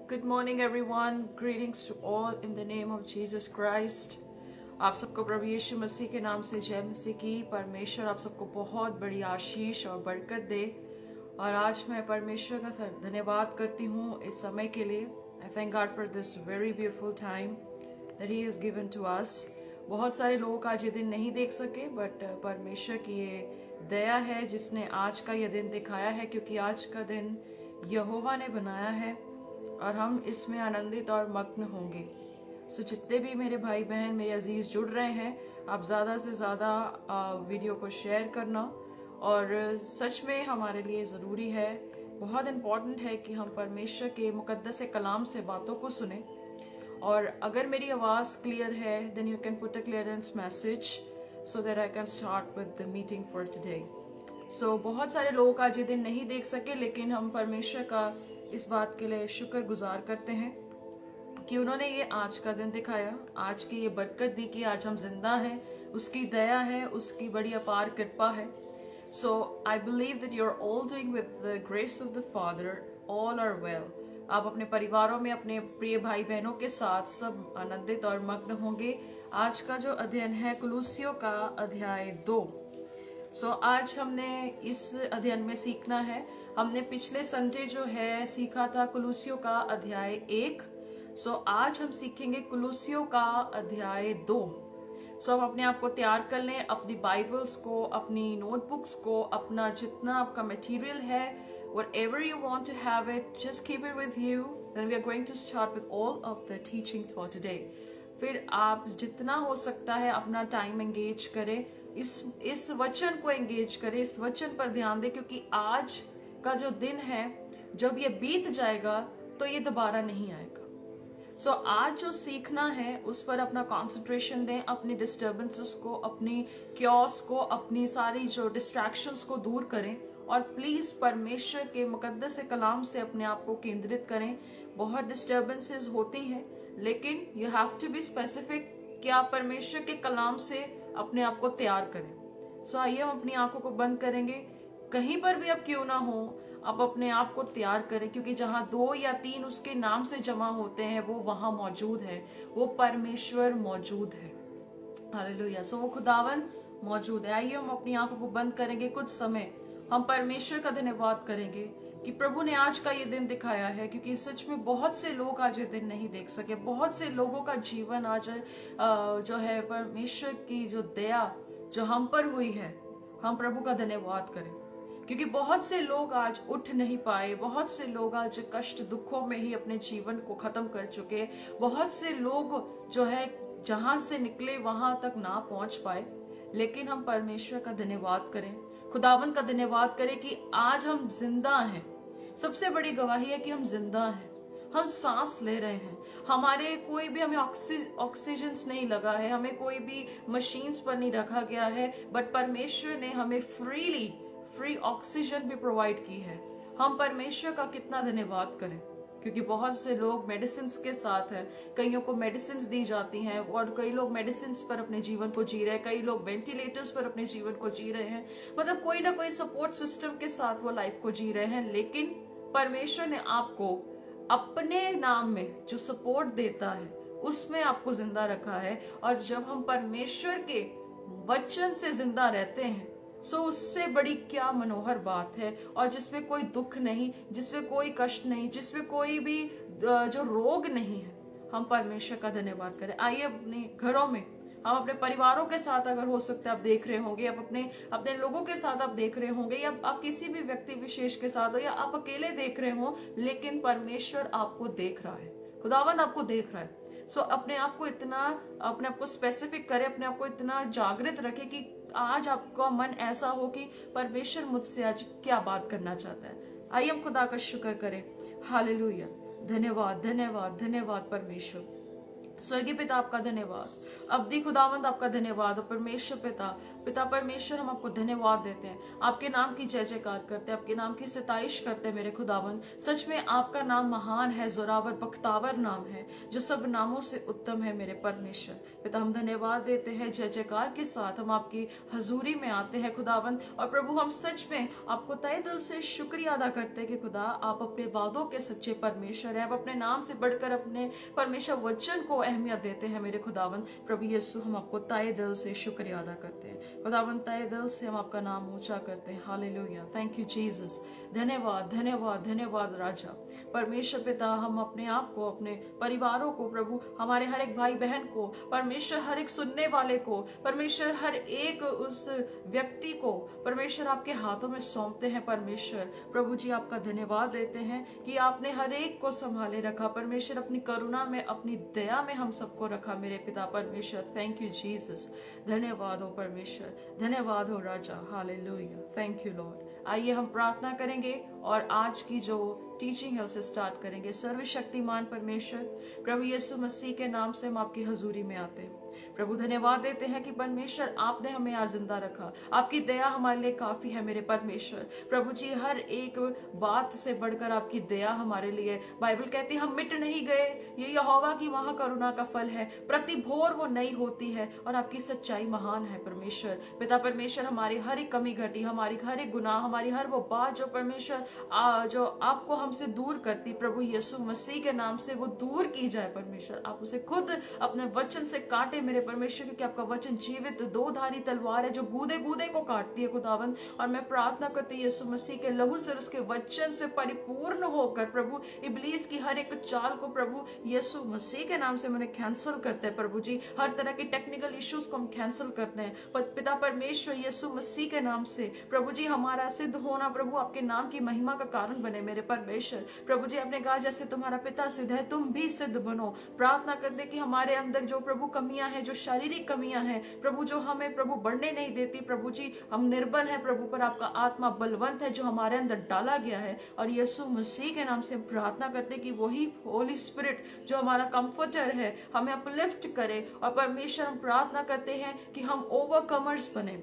Good morning everyone. Greetings to all in the name of Jesus Christ. आप सबको प्रभु यीशु मसीह के नाम से जय मसीह की। परमेश्वर आप सबको बहुत बड़ी आशीष और बरकत दे। और आज मैं परमेश्वर का धन्यवाद करती हूँ इस समय के लिए। I thank God for this very beautiful time that He has given to us. बहुत सारे लोग आज ये दिन नहीं देख सके, बट परमेश्वर की ये दया है जिसने आज का ये दिन दिखाया है, क्योंकि आज का दिन यहोवा ने बनाया है और हम इसमें आनंदित और मग्न होंगे। सो जितने भी मेरे भाई बहन मेरे अजीज जुड़ रहे हैं, आप ज़्यादा से ज़्यादा वीडियो को शेयर करना। और सच में हमारे लिए ज़रूरी है, बहुत इम्पॉर्टेंट है कि हम परमेश्वर के मुकद्दस कलाम से बातों को सुने। और अगर मेरी आवाज़ क्लियर है, then you can put a clearance message so that I can start with the meeting for today. So बहुत सारे लोग आज ये दिन नहीं देख सके, लेकिन हम परमेश्वर का इस बात के लिए शुक्र गुजार करते हैं कि उन्होंने ये आज का दिन दिखाया, आज की ये बरकत दी कि आज हम जिंदा हैं। उसकी दया है, उसकी बड़ी अपार कृपा है। So I believe that you are all doing with the grace of the father, all are well. आप अपने परिवारों में अपने प्रिय भाई बहनों के साथ सब आनंदित और मग्न होंगे। आज का जो अध्ययन है कुलुस्सियों का अध्याय 2। सो आज हमने इस अध्ययन में सीखना है। हमने पिछले संडे जो है सीखा था कुलुस्सियों का अध्याय 1। सो आज हम सीखेंगे कुलुस्सियों का अध्याय 2। सो आप अपने आप को तैयार कर लें, अपनी बाइबल्स को, अपनी नोटबुक्स को, अपना जितना आपका मटेरियल है, whatever you want to have it, just keep it with you. Then we are going to start with all of the teaching for today. फिर आप जितना हो सकता है अपना टाइम एंगेज करें, इस वचन को एंगेज करें, इस वचन पर ध्यान दें, क्योंकि आज का जो दिन है, जब ये बीत जाएगा तो ये दोबारा नहीं आएगा। सो आज जो सीखना है उस पर अपना कंसंट्रेशन दें, अपनी डिस्टर्बेंसेस को, अपनी क्योस को, अपनी सारी जो डिस्ट्रैक्शंस को दूर करें और प्लीज परमेश्वर के मुकद्दस कलाम से अपने आप को केंद्रित करें। बहुत डिस्टर्बेंसेस होती हैं, लेकिन you have to be specific कि आप परमेश्वर के कलाम से अपने आप को तैयार करें। सो आइए हम अपनी आंखों को बंद करेंगे। कहीं पर भी आप क्यों ना हो, आप अपने आप को तैयार करें, क्योंकि जहां 2 या 3 उसके नाम से जमा होते हैं वो वहां मौजूद है, वो परमेश्वर मौजूद है। हालेलुया। सो वो खुदावन मौजूद है। आइए हम अपनी आंखों को बंद करेंगे, कुछ समय हम परमेश्वर का धन्यवाद करेंगे कि प्रभु ने आज का ये दिन दिखाया है, क्योंकि सच में बहुत से लोग आज ये दिन नहीं देख सके। बहुत से लोगों का जीवन आज जो है परमेश्वर की जो दया जो हम पर हुई है, हम प्रभु का धन्यवाद करें, क्योंकि बहुत से लोग आज उठ नहीं पाए। बहुत से लोग आज कष्ट दुखों में ही अपने जीवन को खत्म कर चुके। बहुत से लोग जो है जहां से निकले वहां तक ना पहुंच पाए, लेकिन हम परमेश्वर का धन्यवाद करें, खुदावन का धन्यवाद करें कि आज हम जिंदा हैं। सबसे बड़ी गवाही है कि हम जिंदा हैं, हम सांस ले रहे हैं। हमारे कोई भी हमें ऑक्सीजन नहीं लगा है, हमें कोई भी मशीन्स पर नहीं रखा गया है, बट परमेश्वर ने हमें फ्री ऑक्सीजन भी प्रोवाइड की है। हम परमेश्वर का कितना धन्यवाद करें, क्योंकि बहुत से लोग मेडिसिन के साथ हैं। कईयों को मेडिसिन दी जाती हैं और कई लोग मेडिसिन पर अपने जीवन को जी रहे हैं, कई लोग वेंटिलेटर्स पर अपने जीवन को जी रहे हैं। मतलब कोई ना कोई सपोर्ट सिस्टम के साथ वो लाइफ को जी रहे हैं, लेकिन परमेश्वर ने आपको अपने नाम में जो सपोर्ट देता है उसमें आपको जिंदा रखा है। और जब हम परमेश्वर के वचन से जिंदा रहते हैं, सो उससे बड़ी क्या मनोहर बात है। और जिसमें कोई दुख नहीं, जिसमें कोई कष्ट नहीं, जिसमें कोई भी जो रोग नहीं है, हम परमेश्वर का धन्यवाद करें। आइए अपने घरों में, हम अपने परिवारों के साथ, अगर हो सकता है आप देख रहे होंगे, आप अपने लोगों के साथ आप देख रहे होंगे, या आप किसी भी व्यक्ति विशेष के साथ हो, या आप अकेले देख रहे हो, लेकिन परमेश्वर आपको देख रहा है, खुदावंद आपको देख रहा है। सो अपने आप को स्पेसिफिक करे, अपने आप को इतना जागृत रखे कि आज आपका मन ऐसा हो कि परमेश्वर मुझसे आज क्या बात करना चाहता है। आइए हम खुदा का शुक्र करें। हालेलुया। धन्यवाद धन्यवाद धन्यवाद परमेश्वर। स्वर्गीय पिता आपका धन्यवाद। अब्दी खुदावंद आपका धन्यवाद। और परमेश्वर पिता परमेश्वर हम आपको धन्यवाद देते हैं, आपके नाम की जय जयकार करते हैं, आपके नाम की सिताइश करते हैं मेरे खुदावंद। सच में आपका नाम महान है, जोरावर बख्तावर नाम है, जो सब नामों से उत्तम है मेरे परमेश्वर पिता। हम धन्यवाद देते हैं, जय जयकार के साथ हम आपकी हजूरी में आते हैं खुदावंद। और प्रभु हम सच में आपको तहे दिल से शुक्रिया अदा करते हैं कि खुदा आप अपने वादों के सच्चे परमेश्वर हैं, आप अपने नाम से बढ़कर अपने परमेश्वर वचन को अहमियत देते हैं मेरे खुदावंद। प्रभु यीशु हम आपको तहे दिल से शुक्रिया अदा करते हैं खुदावंद, तहे दिल से हम आपका नाम ऊंचा करते हैं। Hallelujah, thank you Jesus. धन्यवाद धन्यवाद धन्यवाद राजा परमेश्वर पिता। हम अपने आप को, अपने परिवारों को प्रभु, हमारे हर एक भाई बहन को परमेश्वर, हर एक सुनने वाले को परमेश्वर, हर एक उस व्यक्ति को परमेश्वर आपके हाथों में सौंपते हैं परमेश्वर। प्रभु जी आपका धन्यवाद देते हैं कि आपने हर एक को संभाले रखा परमेश्वर, अपनी करुणा में, अपनी दया में हम सबको रखा मेरे पिता परमेश्वर। Thank you Jesus. धन्यवाद हो परमेश्वर, धन्यवाद हो राजा। Hallelujah, thank you Lord. आइए हम प्रार्थना करेंगे और आज की जो टीचिंग है उसे स्टार्ट करेंगे। सर्वशक्तिमान परमेश्वर प्रभु यीशु मसीह के नाम से हम आपकी हजूरी में आते हैं प्रभु। धन्यवाद देते हैं कि परमेश्वर आपने हमें आज जिंदा रखा, आपकी दया हमारे लिए काफी है मेरे परमेश्वर। प्रभु जी हर एक बात से बढ़कर आपकी दया हमारे लिए, बाइबल कहती है हम मिट नहीं गए, ये यहोवा की महाकरुणा का फल है, प्रति भोर वो नई होती है और आपकी सच्चाई महान है परमेश्वर पिता परमेश्वर। हमारी हर एक कमी घटी, हमारी हर एक गुनाह, हमारी हर वो बात जो परमेश्वर जो आपको हमसे दूर करती, प्रभु यीशु मसीह के नाम से वो दूर की जाए परमेश्वर। आप उसे खुद अपने वचन से काटे मेरे परमेश्वर, क्योंकि आपका वचन जीवित दो धारी तलवार है जो गूदे गूदे को काटती है खुदावंद। और मैं प्रार्थना करती हूँ यीशु मसीह के लहू से, उसके वचन से परिपूर्ण होकर प्रभु इब्लीस की हर एक चाल को प्रभु यीशु मसीह के नाम से मैंने कैंसिल करते हैं प्रभु जी। हर तरह के टेक्निकल इश्यूज को हम कैंसिल करते हैं पिता परमेश्वर यीशु मसीह के नाम से। प्रभु जी हमारा सिद्ध होना प्रभु आपके नाम की महिमा का कारण बने मेरे परमेश्वर। प्रभु जी आपने कहा जैसे तुम्हारा पिता सिद्ध है तुम भी सिद्ध बनो। प्रार्थना करते कि हमारे अंदर जो प्रभु कमियां हैं, जो शारीरिक कमियां हैं प्रभु, जो हमें प्रभु बढ़ने नहीं देती प्रभु जी, हम निर्बल हैं प्रभु, पर आपका आत्मा बलवंत है जो हमारे अंदर डाला गया है। और यीशु मसीह के नाम से हम प्रार्थना करते कि वही होली स्पिरिट जो हमारा कंफर्टर है हमें अपलिफ्ट करे। और परमेश्वर हम प्रार्थना करते हैं कि हम ओवरकमर्स बने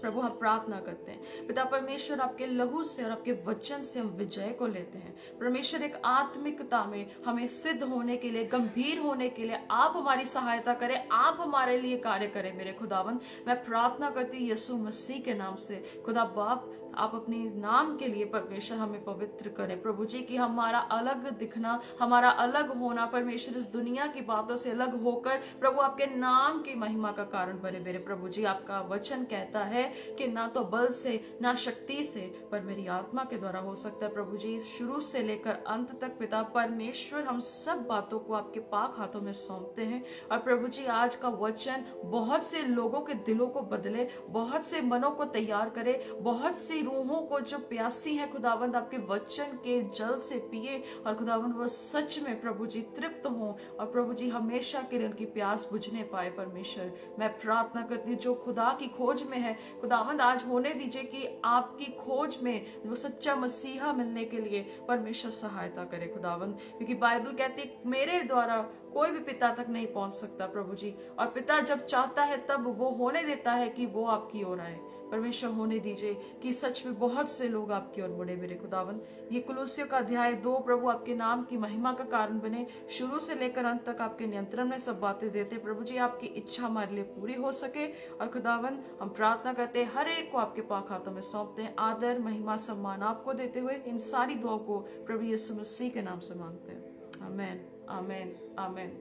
प्रभु। हम प्रार्थना करते हैं पिता परमेश्वर आपके लहू से और आपके वचन से हम विजय को लेते हैं परमेश्वर। एक आत्मिकता में हमें सिद्ध होने के लिए, गंभीर होने के लिए आप हमारी सहायता करें, आप हमारे लिए कार्य करें मेरे खुदावन। मैं प्रार्थना करती हूँ यीशु मसीह के नाम से खुदा बाप, आप अपने नाम के लिए परमेश्वर हमें पवित्र करें प्रभु जी, कि हमारा अलग दिखना, हमारा अलग होना परमेश्वर इस दुनिया की बातों से अलग होकर प्रभु आपके नाम की महिमा का कारण बने मेरे प्रभु जी। आपका वचन कहता है कि ना तो बल से ना शक्ति से पर मेरी आत्मा के द्वारा हो सकता है प्रभु जी। शुरू से लेकर अंत तक पिता परमेश्वर हम सब बातों को आपके पाक हाथों में सौंपते हैं। और प्रभु जी आज का वचन बहुत से लोगों के दिलों को बदले, बहुत से मनों को तैयार करे, बहुत सी रूहों को जो प्यासी है खुदावंद आपके वचन के जल से पिए और खुदावंद वो सच में प्रभु जी तृप्त हो और प्रभु जी हमेशा के लिए उनकी प्यास बुझने पाए परमेश्वर। मैं प्रार्थना करती हूँ जो खुदा की खोज में है खुदावंद आज होने दीजिए कि आपकी खोज में वो सच्चा मसीहा मिलने के लिए परमेश्वर सहायता करे खुदावंद, क्योंकि बाइबल कहती है मेरे द्वारा कोई भी पिता तक नहीं पहुंच सकता प्रभु जी, और पिता जब चाहता है तब वो होने देता है कि वो आपकी ओर आए परमेश्वर। होने दीजिए कि सच में बहुत से लोग आपकी ओर मुड़े मेरे खुदावंद। ये कुलुस्सियों का अध्याय 2 प्रभु आपके नाम की महिमा का कारण बने, शुरू से लेकर अंत तक आपके नियंत्रण में सब बातें देते प्रभु जी, आपकी इच्छा हमारे लिए पूरी हो सके। और खुदावंद हम प्रार्थना करते हैं हर एक को आपके पाक हाथों में सौंपते हैं, आदर महिमा सम्मान आपको देते हुए इन सारी दुआओं को प्रभु यीशु मसीह के नाम से मांगते हैं। आमीन आमीन आमीन।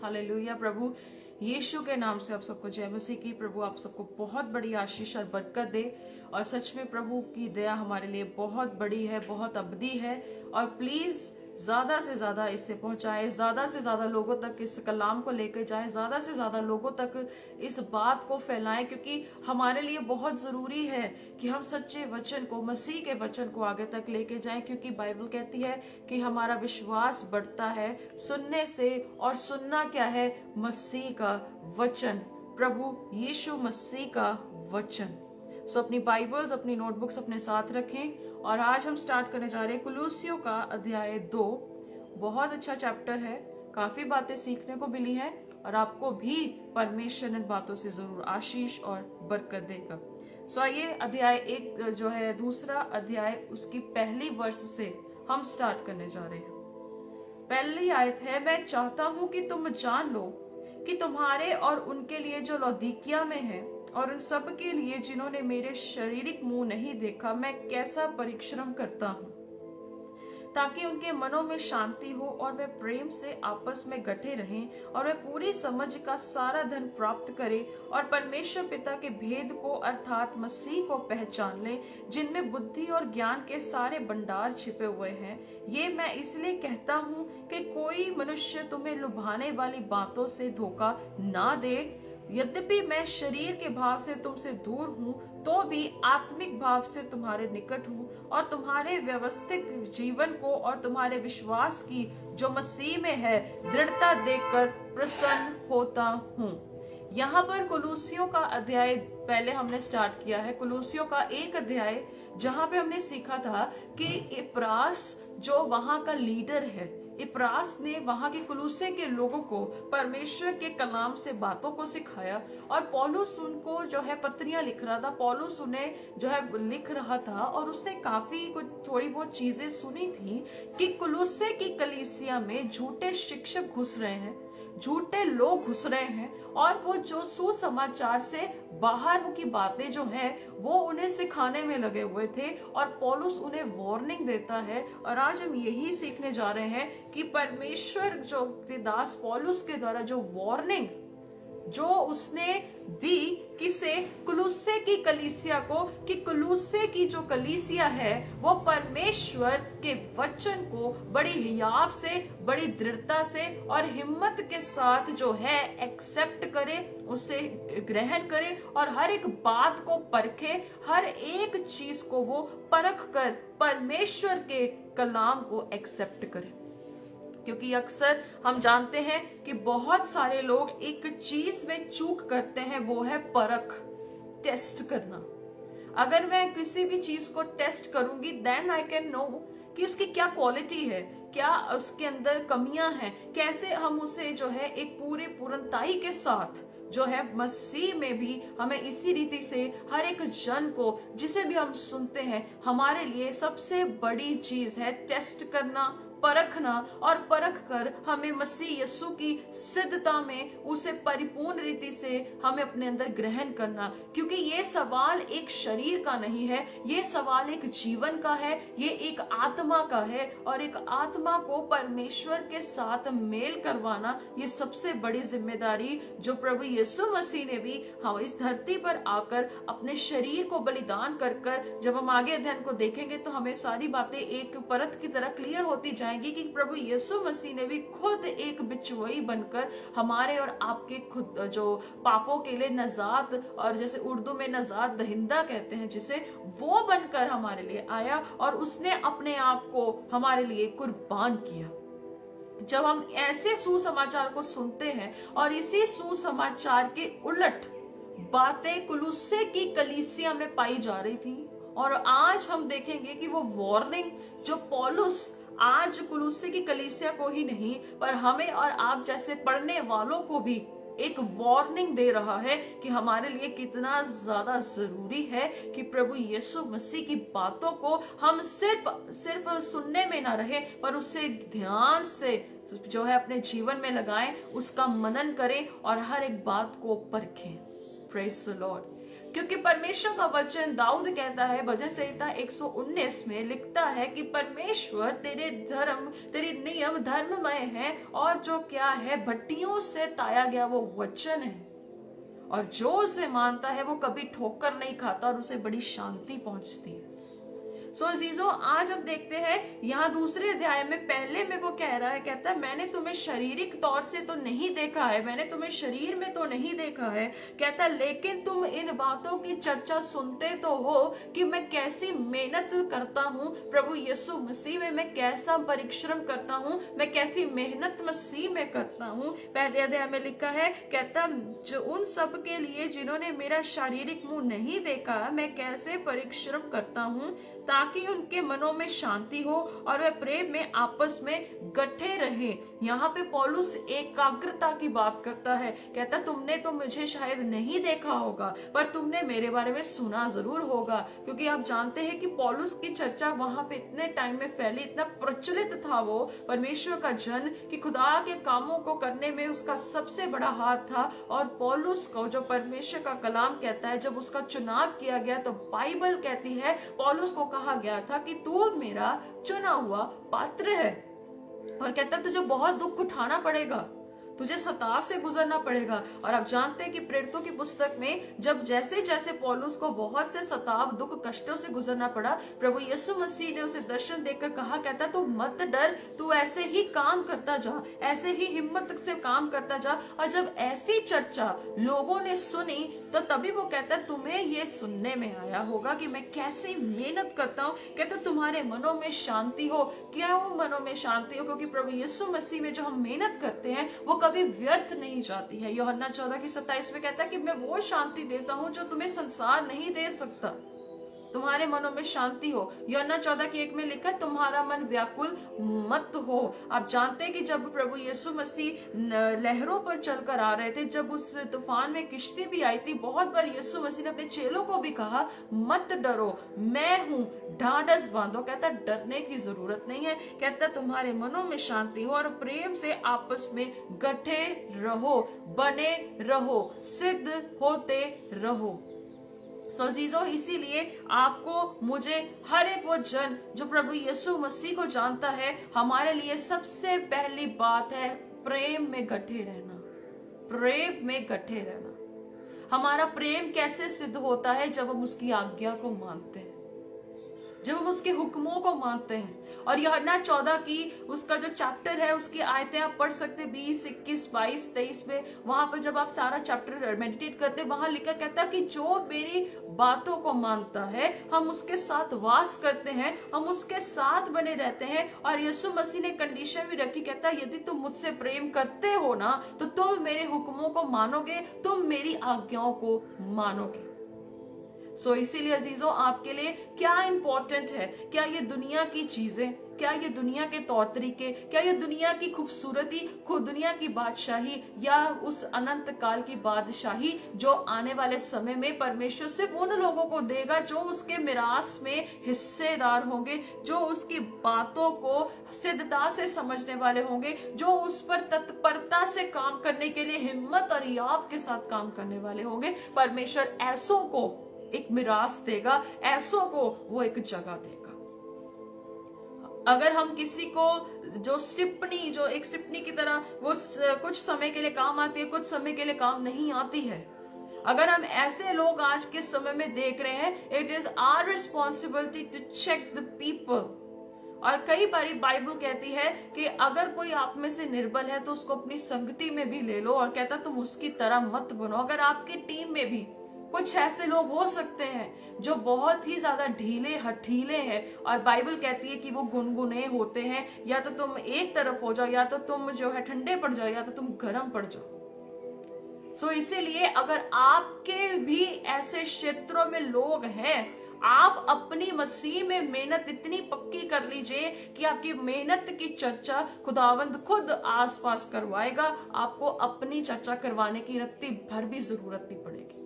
हालेलुया। प्रभु यीशु के नाम से आप सबको जय मसीह की। प्रभु आप सबको बहुत बड़ी आशीष और बरकत दे, और सच में प्रभु की दया हमारे लिए बहुत बड़ी है, बहुत अबदी है। और प्लीज ज्यादा से ज्यादा इसे पहुंचाए, ज्यादा से ज्यादा लोगों तक इस कलाम को लेकर जाए, ज्यादा से ज्यादा लोगों तक इस बात को फैलाएं, क्योंकि हमारे लिए बहुत जरूरी है कि हम सच्चे वचन को, मसीह के वचन को आगे तक लेके जाएं, क्योंकि बाइबल कहती है कि हमारा विश्वास बढ़ता है सुनने से, और सुनना क्या है? मसीह का वचन, प्रभु यीशु मसीह का वचन। सो अपनी बाइबल्स, अपनी नोटबुक्स अपने साथ रखें, और आज हम स्टार्ट करने जा रहे हैं कुलुस्सियों का अध्याय 2। बहुत अच्छा चैप्टर है, काफी बातें सीखने को मिली है, और आपको भी परमेश्वर इन बातों से जरूर आशीष और बरकत देगा। सो आइए अध्याय 1 जो है दूसरा अध्याय उसकी पहली वर्ष से हम स्टार्ट करने जा रहे हैं। पहली आयत है, मैं चाहता हूं कि तुम जान लो कि तुम्हारे और उनके लिए जो लौदीकिया में है और उन सब के लिए जिन्होंने मेरे शारीरिक मुंह नहीं देखा, मैं कैसा परिश्रम करता हूं, ताकि उनके मनों में शांति हो और वे प्रेम से आपस में गठे रहें और वे पूरी समझ का सारा धन प्राप्त करें और परमेश्वर पिता के भेद को अर्थात मसीह को पहचान लें, जिनमें बुद्धि और ज्ञान के सारे भंडार छिपे हुए हैं। ये मैं इसलिए कहता हूँ कि कोई मनुष्य तुम्हें लुभाने वाली बातों से धोखा ना दे। यद्यपि मैं शरीर के भाव से तुमसे दूर हूँ, तो भी आत्मिक भाव से तुम्हारे निकट हूँ और तुम्हारे व्यवस्थित जीवन को और तुम्हारे विश्वास की जो मसीह में है दृढ़ता देखकर प्रसन्न होता हूँ। यहाँ पर कुलूसियों का अध्याय पहले हमने स्टार्ट किया है, कुलूसियों का 1 अध्याय, जहाँ पे हमने सीखा था कि इप्रास जो वहां का लीडर है, इप्रास ने वहां के कुलूसे के लोगों को परमेश्वर के कलाम से बातों को सिखाया और पौलुस उनको जो है पत्रियां लिख रहा था, पौलुस उन्हें जो है लिख रहा था और उसने काफी कुछ थोड़ी बहुत चीजें सुनी थी कि कुलूसे की कलीसिया में झूठे शिक्षक घुस रहे हैं, झूठे लोग घुस रहे हैं और वो जो सुसमाचार से बाहर की बातें जो हैं वो उन्हें सिखाने में लगे हुए थे और पौलुस उन्हें वार्निंग देता है। और आज हम यही सीखने जा रहे हैं कि परमेश्वर जो दास पौलुस के द्वारा जो वार्निंग जो उसने दी किसे, कुलुस्से की कलीसिया को, कि कुलुस्से की जो कलीसिया है वो परमेश्वर के वचन को बड़ी हियाव से, बड़ी दृढ़ता से और हिम्मत के साथ जो है एक्सेप्ट करे, उसे ग्रहण करे और हर एक बात को परखे, हर एक चीज को वो परख कर परमेश्वर के कलाम को एक्सेप्ट करे। क्योंकि अक्सर हम जानते हैं कि बहुत सारे लोग एक चीज में चूक करते हैं, वो है परख, टेस्ट करना। अगर मैं किसी भी चीज को टेस्ट करूंगी देन आई कैन नो कि उसकी क्या क्वालिटी है, क्या उसके अंदर कमियां हैं, कैसे हम उसे जो है एक पूरी पूर्णताई के साथ जो है मसीह में भी हमें इसी रीति से हर एक जन को जिसे भी हम सुनते हैं, हमारे लिए सबसे बड़ी चीज है टेस्ट करना, परखना और परख कर हमें मसीह यीशु की सिद्धता में उसे परिपूर्ण रीति से हमें अपने अंदर ग्रहण करना। क्योंकि ये सवाल एक शरीर का नहीं है, ये सवाल एक जीवन का है, ये एक आत्मा का है और एक आत्मा को परमेश्वर के साथ मेल करवाना ये सबसे बड़ी जिम्मेदारी जो प्रभु यीशु मसीह ने भी हम इस धरती पर आकर अपने शरीर को बलिदान कर कर, जब हम आगे अध्ययन को देखेंगे तो हमें सारी बातें एक परत की तरह क्लियर होती जाएंगी कि प्रभु यीशु मसीह ने भी खुद एक बिचवई बनकर हमारे और आपके खुद जो पापों के लिए नजात, और जैसे उर्दू में नजात दहिंदा कहते हैं जिसे, वो बनकर हमारे लिए आया और उसने अपने आप को हमारे लिए कुर्बान किया। जब हम ऐसे सुसमाचार को सुनते हैं और इसी सुसमाचार के उलट बातें कुलुस्से की कलीसिया में पाई जा रही थी, और आज हम देखेंगे कि वो वार्निंग जो पौलुस आज कुलुस्से की कलीसिया को ही नहीं पर हमें और आप जैसे पढ़ने वालों को भी एक वार्निंग दे रहा है कि हमारे लिए कितना ज्यादा जरूरी है कि प्रभु यीशु मसीह की बातों को हम सिर्फ सुनने में ना रहे पर उससे ध्यान से जो है अपने जीवन में लगाएं, उसका मनन करें और हर एक बात को परखें। Praise the Lord. क्योंकि परमेश्वर का वचन दाऊद कहता है, भजन संहिता 119 में लिखता है कि परमेश्वर तेरे नियम धर्ममय है और जो क्या है भट्टियों से ताया गया वो वचन है, और जो उसे मानता है वो कभी ठोकर नहीं खाता और उसे बड़ी शांति पहुंचती है। सो अजीजों, आज हम देखते हैं यहाँ दूसरे अध्याय में पहले में वो कह रहा है, कहता है मैंने तुम्हें शारीरिक तौर से तो नहीं देखा है, मैंने तुम्हें शरीर में तो नहीं देखा है, कहता लेकिन तुम इन बातों की चर्चा सुनते तो हो कि मैं कैसी मेहनत करता हूँ प्रभु यीशु मसीह में, मैं कैसा परिश्रम करता हूँ, मैं कैसी मेहनत मसीह में करता हूँ। पहले अध्याय में लिखा है, कहता जो उन सब के लिए जिन्होंने मेरा शारीरिक मुंह नहीं देखा, मैं कैसे परिश्रम करता हूँ, ताकि उनके मनों में शांति हो और वे प्रेम में आपस में गठे रहे। यहाँ पे पौलुस एकाग्रता की बात करता है, कहता तुमने तो मुझे शायद नहीं देखा होगा पर तुमने मेरे बारे में सुना जरूर होगा, क्योंकि आप जानते हैं कि पौलुस की चर्चा वहां पे इतने टाइम में फैली, इतना प्रचलित था वो परमेश्वर का जन कि खुदा के कामों को करने में उसका सबसे बड़ा हाथ था। और पौलुस को जो परमेश्वर का कलाम कहता है, जब उसका चुनाव किया गया तो बाइबल कहती है पौलुस को कहा गया था कि तू मेरा चुना हुआ पात्र है, और कहता तुझे बहुत दुख उठाना पड़ेगा, तुझे सताव से गुजरना पड़ेगा। और आप जानते हैं कि प्रेरितों की पुस्तक में जब जैसे जैसे पौलुस को बहुत से सताव, दुख, कष्टों से गुजरना पड़ा, प्रभु यीशु मसीह ने उसे दर्शन देकर कहा, कहता तू मत डर, तू ऐसे ही काम करता जा, ऐसे ही हिम्मत से काम करता जा। और जब ऐसी चर्चा लोगों ने सुनी तो तभी वो कहता तुम्हें ये सुनने में आया होगा कि मैं कैसे मेहनत करता हूँ। कहता तुम्हारे मनों में शांति हो। क्या वो मनों में शांति हो? क्योंकि प्रभु यीशु मसीह में जो हम मेहनत करते हैं वो कभी व्यर्थ नहीं जाती है। यूहन्ना 14:27 में कहता है कि मैं वो शांति देता हूँ जो तुम्हें संसार नहीं दे सकता। तुम्हारे मनों में शांति हो। यूहन्ना 14:1 में लिखा तुम्हारा मन व्याकुल मत हो। आप जानते हैं कि जब प्रभु यीशु मसीह लहरों पर चलकर आ रहे थे, जब उस तूफान में किश्ती भी आई थी, बहुत बार यीशु मसीह ने अपने चेलों को भी कहा मत डरो, मैं हूं, ढाढ़स बांधो। कहता डरने की जरूरत नहीं है। कहता तुम्हारे मनों में शांति हो और प्रेम से आपस में गठे रहो, बने रहो, सिद्ध होते रहो। सो अजीजों, इसीलिए आपको, मुझे, हर एक वो जन जो प्रभु यीशु मसीह को जानता है, हमारे लिए सबसे पहली बात है प्रेम में गठे रहना। प्रेम में गठे रहना। हमारा प्रेम कैसे सिद्ध होता है? जब हम उसकी आज्ञा को मानते हैं, जब हम उसके हुक्मों को मानते हैं। और यूहन्ना 14 की उसका जो चैप्टर है, उसकी आयतें आप पढ़ सकते 20, 21, 22, 23 में। वहां पर जब आप सारा चैप्टर मेडिटेट करते, वहां लिखा कहता कि जो मेरी बातों को मानता है, हम उसके साथ वास करते हैं, हम उसके साथ बने रहते हैं। और यीशु मसीह ने कंडीशन भी रखी, कहता यदि तुम मुझसे प्रेम करते हो ना तो तुम मेरे हुक्मों को मानोगे, तुम मेरी आज्ञाओं को मानोगे। सो इसीलिए अजीजों, आपके लिए क्या इंपॉर्टेंट है? क्या ये दुनिया की चीजें, क्या ये दुनिया के तौर तरीके, क्या ये दुनिया की खूबसूरती, खुद दुनिया की बादशाही, या उस अनंत काल की बादशाही जो आने वाले समय में परमेश्वर सिर्फ उन लोगों को देगा जो उसके मिरास में हिस्सेदार होंगे, जो उसकी बातों को सिद्धता से समझने वाले होंगे, जो उस पर तत्परता से काम करने के लिए हिम्मत और याव के साथ काम करने वाले होंगे। परमेश्वर ऐसों को एक मिरास देगा, ऐसों को वो एक जगह देगा। अगर हम किसी को जो एक स्टिपनी की तरह वो कुछ समय के लिए काम आती है, कुछ समय के लिए काम नहीं आती है, अगर हम ऐसे लोग आज के समय में देख रहे हैं, it is our responsibility to check the people. और कई बारी बाइबल कहती है कि अगर कोई आप में से निर्बल है तो उसको अपनी संगति में भी ले लो, और कहता तुम उसकी तरह मत बनो। अगर आपकी टीम में भी कुछ ऐसे लोग हो सकते हैं जो बहुत ही ज्यादा ढीले हठीले हैं, और बाइबल कहती है कि वो गुनगुने होते हैं, या तो तुम एक तरफ हो जाओ, या तो तुम जो है ठंडे पड़ जाओ, या तो तुम गर्म पड़ जाओ। सो इसीलिए अगर आपके भी ऐसे क्षेत्रों में लोग हैं, आप अपनी मसीह में मेहनत इतनी पक्की कर लीजिए कि आपकी मेहनत की चर्चा खुदावंद खुद आसपास करवाएगा। आपको अपनी चर्चा करवाने की रत्ती भर भी जरूरत नहीं पड़ेगी।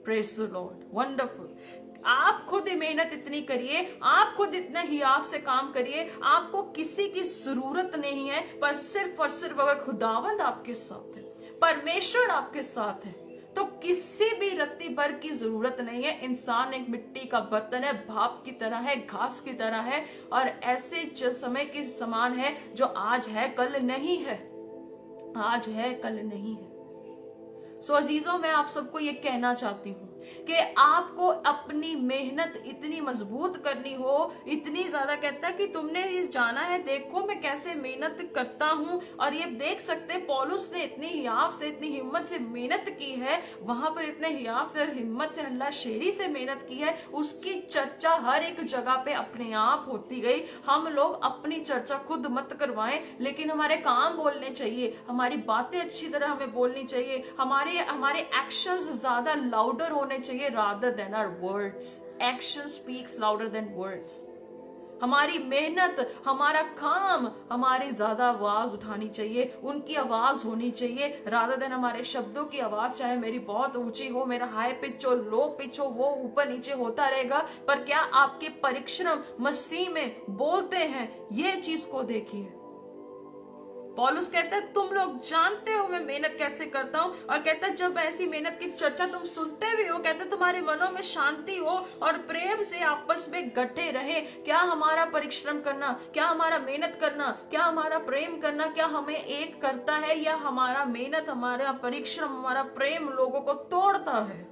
Praise the Lord, wonderful। आप खुद मेहनत इतनी करिए, आप खुद इतना हियाव से काम करिए, आपको किसी की जरूरत नहीं है, पर सिर्फ और सिर्फ अगर खुदावंद आपके साथ है, परमेश्वर आपके साथ है, तो किसी भी रत्ती भर की जरूरत नहीं है। इंसान एक मिट्टी का बर्तन है, भाप की तरह है, घास की तरह है, और ऐसे समय के समान है जो आज है कल नहीं है, आज है कल नहीं है। सो अजीजों, मैं आप सबको ये कहना चाहती हूँ कि आपको अपनी मेहनत इतनी मजबूत करनी हो, इतनी ज्यादा। कहता है कि तुमने ये जाना है, देखो मैं कैसे मेहनत करता हूँ। और ये देख सकते पौलुस ने इतनी हियाव से, इतनी हिम्मत से मेहनत की है, वहां पर इतने हियाव से, हिम्मत से, हल्ला शेरी से मेहनत की है। उसकी चर्चा हर एक जगह पे अपने आप होती गई। हम लोग अपनी चर्चा खुद मत करवाएं, लेकिन हमारे काम बोलने चाहिए, हमारी बातें अच्छी तरह हमें बोलनी चाहिए, हमारे एक्शंस ज्यादा लाउडर होने होने चाहिए rather than our words. Action speaks louder than words. हमारी मेहनत, हमारा काम, हमारी ज्यादा आवाज उठानी चाहिए, उनकी आवाज होनी चाहिए rather than हमारे शब्दों की आवाज, चाहे मेरी बहुत ऊंची हो, मेरा हाई पिच हो, लो पिच हो, वो ऊपर नीचे होता रहेगा, पर क्या आपके परिश्रम मसीह में बोलते हैं? ये चीज को देखिए। पौलुस कहता है तुम लोग जानते हो मैं मेहनत कैसे करता हूं, और कहता है जब ऐसी मेहनत की चर्चा तुम सुनते भी हो, कहता है तुम्हारे मनों में शांति हो और प्रेम से आपस में गठे रहे। क्या हमारा परिश्रम करना, क्या हमारा मेहनत करना, क्या हमारा प्रेम करना, क्या हमें एक करता है, या हमारा मेहनत, हमारा परिश्रम, हमारा प्रेम लोगों को तोड़ता है?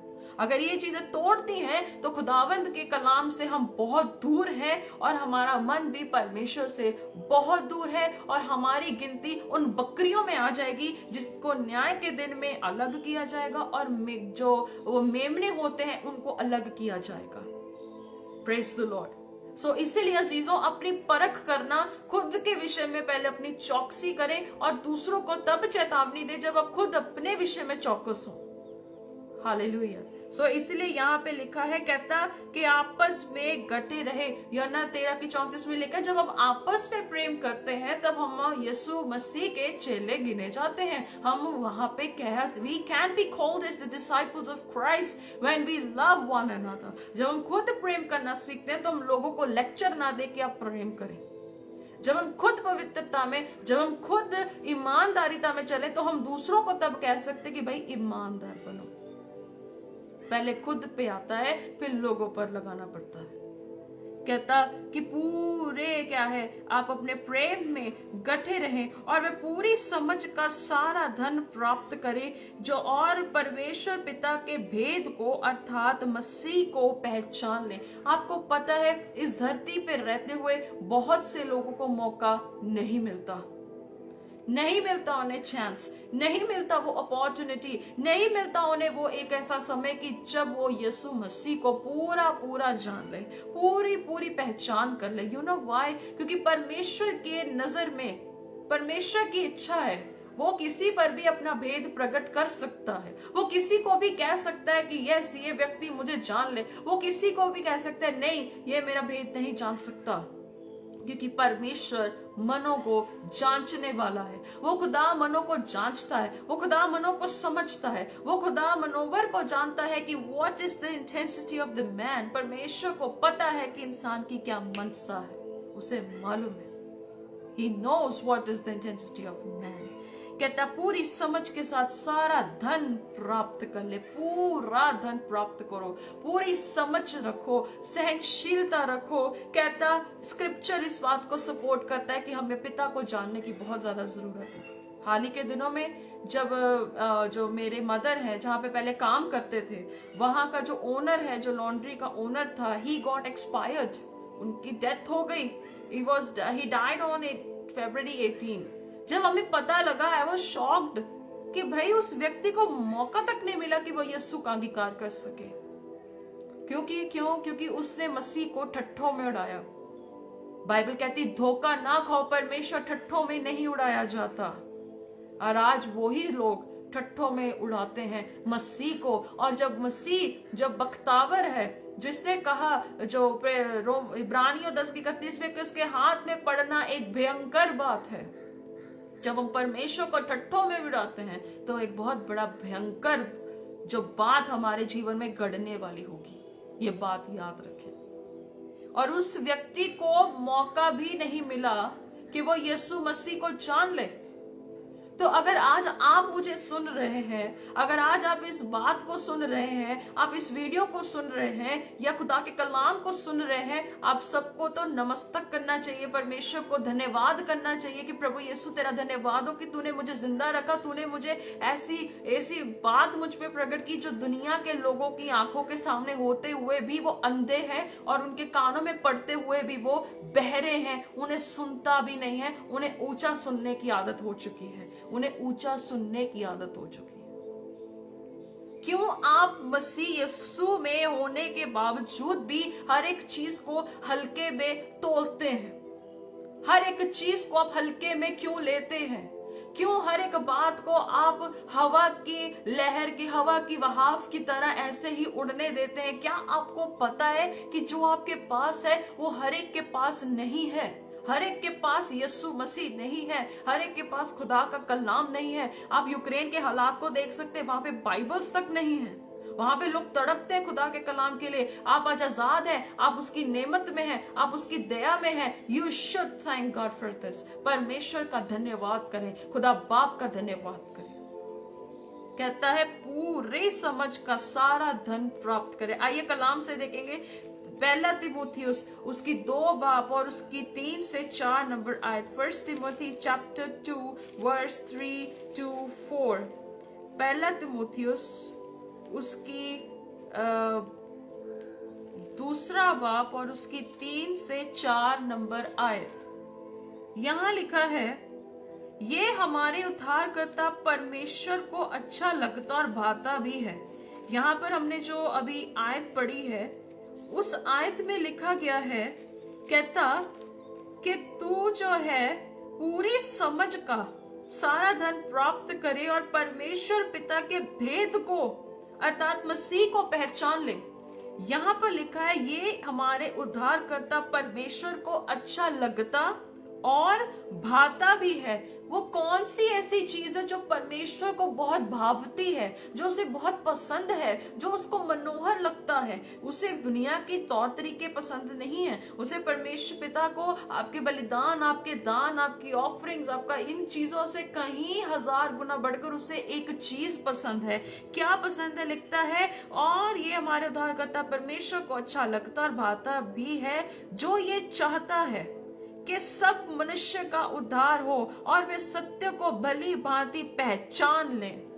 अगर ये चीजें तोड़ती हैं तो खुदावंद के कलाम से हम बहुत दूर हैं, और हमारा मन भी परमेश्वर से बहुत दूर है, और हमारी गिनती उन बकरियों में आ जाएगी जिसको न्याय के दिन में अलग किया जाएगा, और जो वो मेमने होते हैं उनको अलग किया जाएगा। Praise the Lord. सो इसीलिए अजीजों, अपनी परख करना, खुद के विषय में पहले अपनी चौकसी करें, और दूसरों को तब चेतावनी दे जब आप खुद अपने विषय में चौकस हो। हालेलुया। सो इसलिए यहाँ पे लिखा है, कहता कि आपस में गठे रहे। यूहन्ना 13:34 में लिखा है जब हम आपस में प्रेम करते हैं तब हम यीशु मसीह के चेले गिने जाते हैं। हम वहां पे we can be called as the disciples of Christ when we love one another। जब हम खुद प्रेम करना सीखते हैं तो हम लोगों को लेक्चर ना दे कि आप प्रेम करें। जब हम खुद पवित्रता में, जब हम खुद ईमानदारिता में चले तो हम दूसरों को तब कह सकते कि भाई ईमानदार बनो। पहले खुद पे आता है, फिर लोगों पर लगाना पड़ता है। कहता कि पूरे क्या है, आप अपने प्रेम में गठे रहें और वे पूरी समझ का सारा धन प्राप्त करें, जो और परमेश्वर पिता के भेद को अर्थात मसीह को पहचान ले। आपको पता है इस धरती पे रहते हुए बहुत से लोगों को मौका नहीं मिलता, नहीं मिलता उन्हें चांस, नहीं मिलता वो अपॉर्चुनिटी, नहीं मिलता उन्हें वो एक ऐसा समय कि जब वो यीशु मसीह को पूरा पूरा जान ले, पूरी पूरी पहचान कर ले। You know why? क्योंकि परमेश्वर के नजर में, परमेश्वर की इच्छा है वो किसी पर भी अपना भेद प्रकट कर सकता है। वो किसी को भी कह सकता है कि यस ये व्यक्ति मुझे जान ले, वो किसी को भी कह सकता है नहीं ये मेरा भेद नहीं जान सकता, क्योंकि परमेश्वर मनों को जांचने वाला है। वो खुदा मनों को जांचता है, वो खुदा मनों को समझता है, वो खुदा मनोवर को जानता है कि what is the intensity of the man. परमेश्वर को पता है कि इंसान की क्या मनसा है, उसे मालूम है। He knows what is the intensity of man। कहता पूरी समझ के साथ सारा धन प्राप्त कर ले, पूरा धन प्राप्त करो, पूरी समझ रखो, सहनशीलता रखो। कहता स्क्रिप्चर इस बात को सपोर्ट करता है कि हमें पिता को जानने की बहुत ज्यादा जरूरत है। हाल ही के दिनों में जब जो मेरे मदर है जहाँ पे पहले काम करते थे, वहां का जो ओनर है, जो लॉन्ड्री का ओनर था, ही गॉट एक्सपायर्ड, उनकी डेथ हो गई। he died on February 18। जब हमें पता लगा आई वाज शॉक्ड कि भाई उस व्यक्ति को मौका तक नहीं मिला कि वो यीशु का अंगीकार कर सके। क्योंकि उसने मसीह को ठट्ठों में उड़ाया। बाइबल कहती धोखा ना खाओ, परमेश्वर ठट्ठों में नहीं उड़ाया जाता। और आज वही लोग ठट्ठों में उड़ाते हैं मसीह को। और जब मसीह जब बख्तावर है, जिसने कहा जो इब्रानियों 10:31 में कि उसके हाथ में पड़ना एक भयंकर बात है। जब हम परमेश्वर को ठट्ठों में उड़ाते हैं तो एक बहुत बड़ा भयंकर जो बात हमारे जीवन में गढ़ने वाली होगी, ये बात याद रखें। और उस व्यक्ति को मौका भी नहीं मिला कि वो यीशु मसीह को जान ले। तो अगर आज आप मुझे सुन रहे हैं, अगर आज आप इस बात को सुन रहे हैं, आप इस वीडियो को सुन रहे हैं या खुदा के कलाम को सुन रहे हैं, आप सबको तो नमस्तक करना चाहिए, परमेश्वर को धन्यवाद करना चाहिए कि प्रभु यीशु तेरा धन्यवाद हो कि तूने मुझे जिंदा रखा, तूने मुझे ऐसी बात मुझ पे प्रकट की जो दुनिया के लोगों की आंखों के सामने होते हुए भी वो अंधे हैं और उनके कानों में पड़ते हुए भी वो बहरे हैं, उन्हें सुनता भी नहीं है। उन्हें ऊंचा सुनने की आदत हो चुकी है, उन्हें ऊंचा सुनने की आदत हो चुकी है। क्यों आप मसीह यीशु में होने के बावजूद भी हर एक चीज को हल्के में तोलते हैं? हर एक चीज को आप हल्के में क्यों लेते हैं? क्यों हर एक बात को आप हवा की लहर की, हवा की बहाव की तरह ऐसे ही उड़ने देते हैं? क्या आपको पता है कि जो आपके पास है वो हर एक के पास नहीं है? हर एक के पास यीशु मसीह नहीं है, हर एक के पास खुदा का कलाम नहीं है। आप यूक्रेन के हालात को देख सकते हैं, वहां पे बाइबल्स तक नहीं है, वहां पे लोग तड़पते हैं खुदा के कलाम के लिए। आप आज आजाद हैं, आप उसकी नेमत में हैं, आप उसकी दया में हैं। You should thank God for this. परमेश्वर का धन्यवाद करें, खुदा बाप का धन्यवाद करें। कहता है पूरी समझ का सारा धन प्राप्त करें। आइए कलाम से देखेंगे पहला तिमोथियुस उसकी 2 बाब और उसकी 3 से 4 नंबर आयत। First Timothy chapter 2 verse 3 to 4। पहला तिमोथियुस उसकी 2 बाब और उसकी 3 से 4 नंबर आयत। यहां लिखा है, ये हमारे उद्धारकर्ता परमेश्वर को अच्छा लगता और भाता भी है। यहाँ पर हमने जो अभी आयत पढ़ी है, उस आयत में लिखा गया है, कहता कि तू जो है पूरी समझ का सारा धन प्राप्त करे और परमेश्वर पिता के भेद को अर्थात मसीह को पहचान ले। यहाँ पर लिखा है ये हमारे उद्धारकर्ता परमेश्वर को अच्छा लगता और भाता भी है। वो कौन सी ऐसी चीज है जो परमेश्वर को बहुत भावती है, जो उसे बहुत पसंद है, जो उसको मनोहर लगता है? उसे दुनिया की तौर तरीके पसंद नहीं है, उसे परमेश्वर पिता को आपके बलिदान, आपके दान, आपकी ऑफरिंग्स, आपका इन चीजों से कहीं 1000 गुना बढ़कर उसे एक चीज पसंद है। क्या पसंद है? लिखता है, और ये हमारे उद्धारकर्ता परमेश्वर को अच्छा लगता और भाता भी है, जो ये चाहता है कि सब मनुष्य का उद्धार हो और वे सत्य को भली भांति पहचान लें।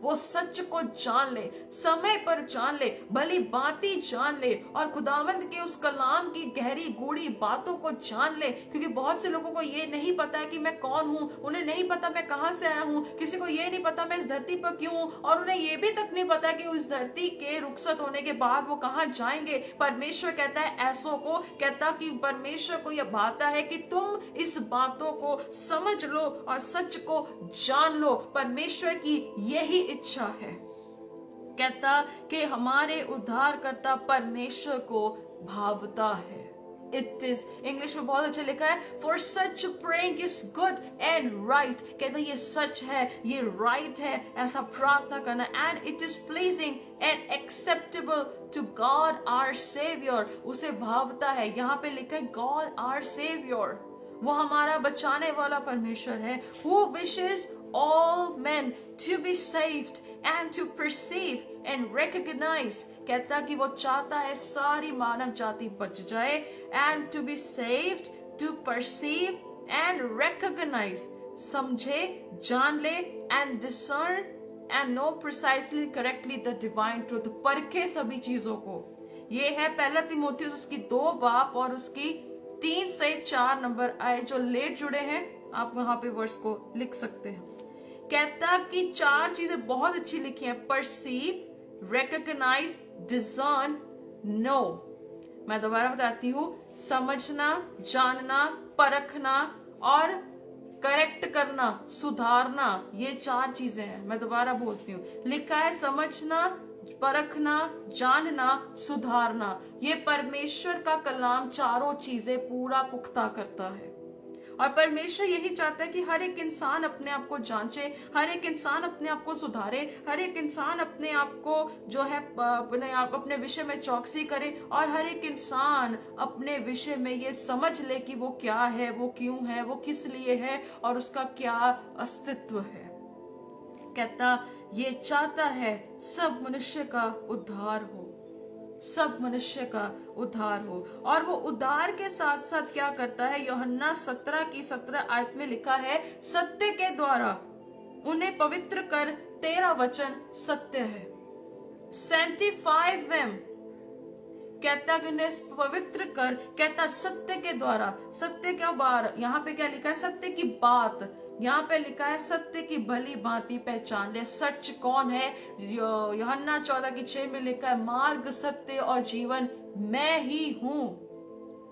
वो सच को जान ले, समय पर जान ले, भली भांति जान ले और खुदावंद के उस कलाम की गहरी गूढ़ी बातों को जान ले। क्योंकि बहुत से लोगों को ये नहीं पता है कि मैं कौन हूँ, उन्हें नहीं पता मैं कहाँ से आया हूँ, किसी को ये नहीं पता मैं इस धरती पर क्यों हूँ, और उन्हें ये भी तक नहीं पता कि इस धरती के रुखसत होने के बाद वो कहाँ जाएंगे। परमेश्वर कहता है ऐसों को, कहता कि परमेश्वर को यह भाता है कि तुम इस बातों को समझ लो और सच को जान लो। परमेश्वर की यही इच्छा है। कहता कि हमारे उद्धारकर्ता परमेश्वर को भावता है। इट इज, इंग्लिश में बहुत अच्छा लिखा है, for such praying is good and right. कहता ये सच है, ये राइट है ऐसा प्रार्थना करना, and it is pleasing and acceptable to God our saviour. उसे भावता है। यहाँ पे लिखा है गॉड आवर सेवियर, वो हमारा बचाने वाला परमेश्वर है। Who wishes all men to be saved and to perceive and recognize। कहता कि वो चाहता है सारी मानव जाति बच जाए, and to be saved, to perceive and recognize, समझे, जान ले, and discern and know precisely correctly the divine truth, परखे सभी चीजों को। ये है पहला तिमोथियुस उसकी 2 बाब और उसकी 3 से 4 नंबर आए। जो लेट जुड़े हैं आप वहां पे वर्स को लिख सकते हैं। कहता कि 4 चीजें बहुत अच्छी लिखी हैं, परसीव, रिकॉग्नाइज, डिसर्न, नो। मैं दोबारा बताती हूँ, समझना, जानना, परखना और करेक्ट करना, सुधारना, ये 4 चीजें हैं। मैं दोबारा बोलती हूँ, लिखा है समझना, परखना, जानना, सुधारना। ये परमेश्वर का कलाम चारों चीजें पूरा पुख्ता करता है। और परमेश्वर यही चाहता है कि हर एक इंसान अपने आप को जांचे, हर एक इंसान अपने आप को सुधारे, हर एक इंसान अपने आप को जो है अपने विषय में चौकसी करे, और हर एक इंसान अपने विषय में ये समझ ले कि वो क्या है, वो क्यों है, वो किस लिए है और उसका क्या अस्तित्व है। कहता ये चाहता है सब मनुष्य का उद्धार हो, सब मनुष्य का उद्धार हो। और वो उद्धार के साथ साथ क्या करता है, यूहन्ना 17 की 17 आयत में लिखा है, सत्य के द्वारा उन्हें पवित्र कर, तेरा वचन सत्य है। Sanctify them, कहता कि उन्हें पवित्र कर, कहता सत्य के द्वारा। सत्य क्या बार, यहाँ पे क्या लिखा है, सत्य की बात। यहाँ पे लिखा है सत्य की भली भांति पहचान ले। सच कौन है? यूहन्ना 14 की 6 में लिखा है, मार्ग, सत्य और जीवन मैं ही हूं।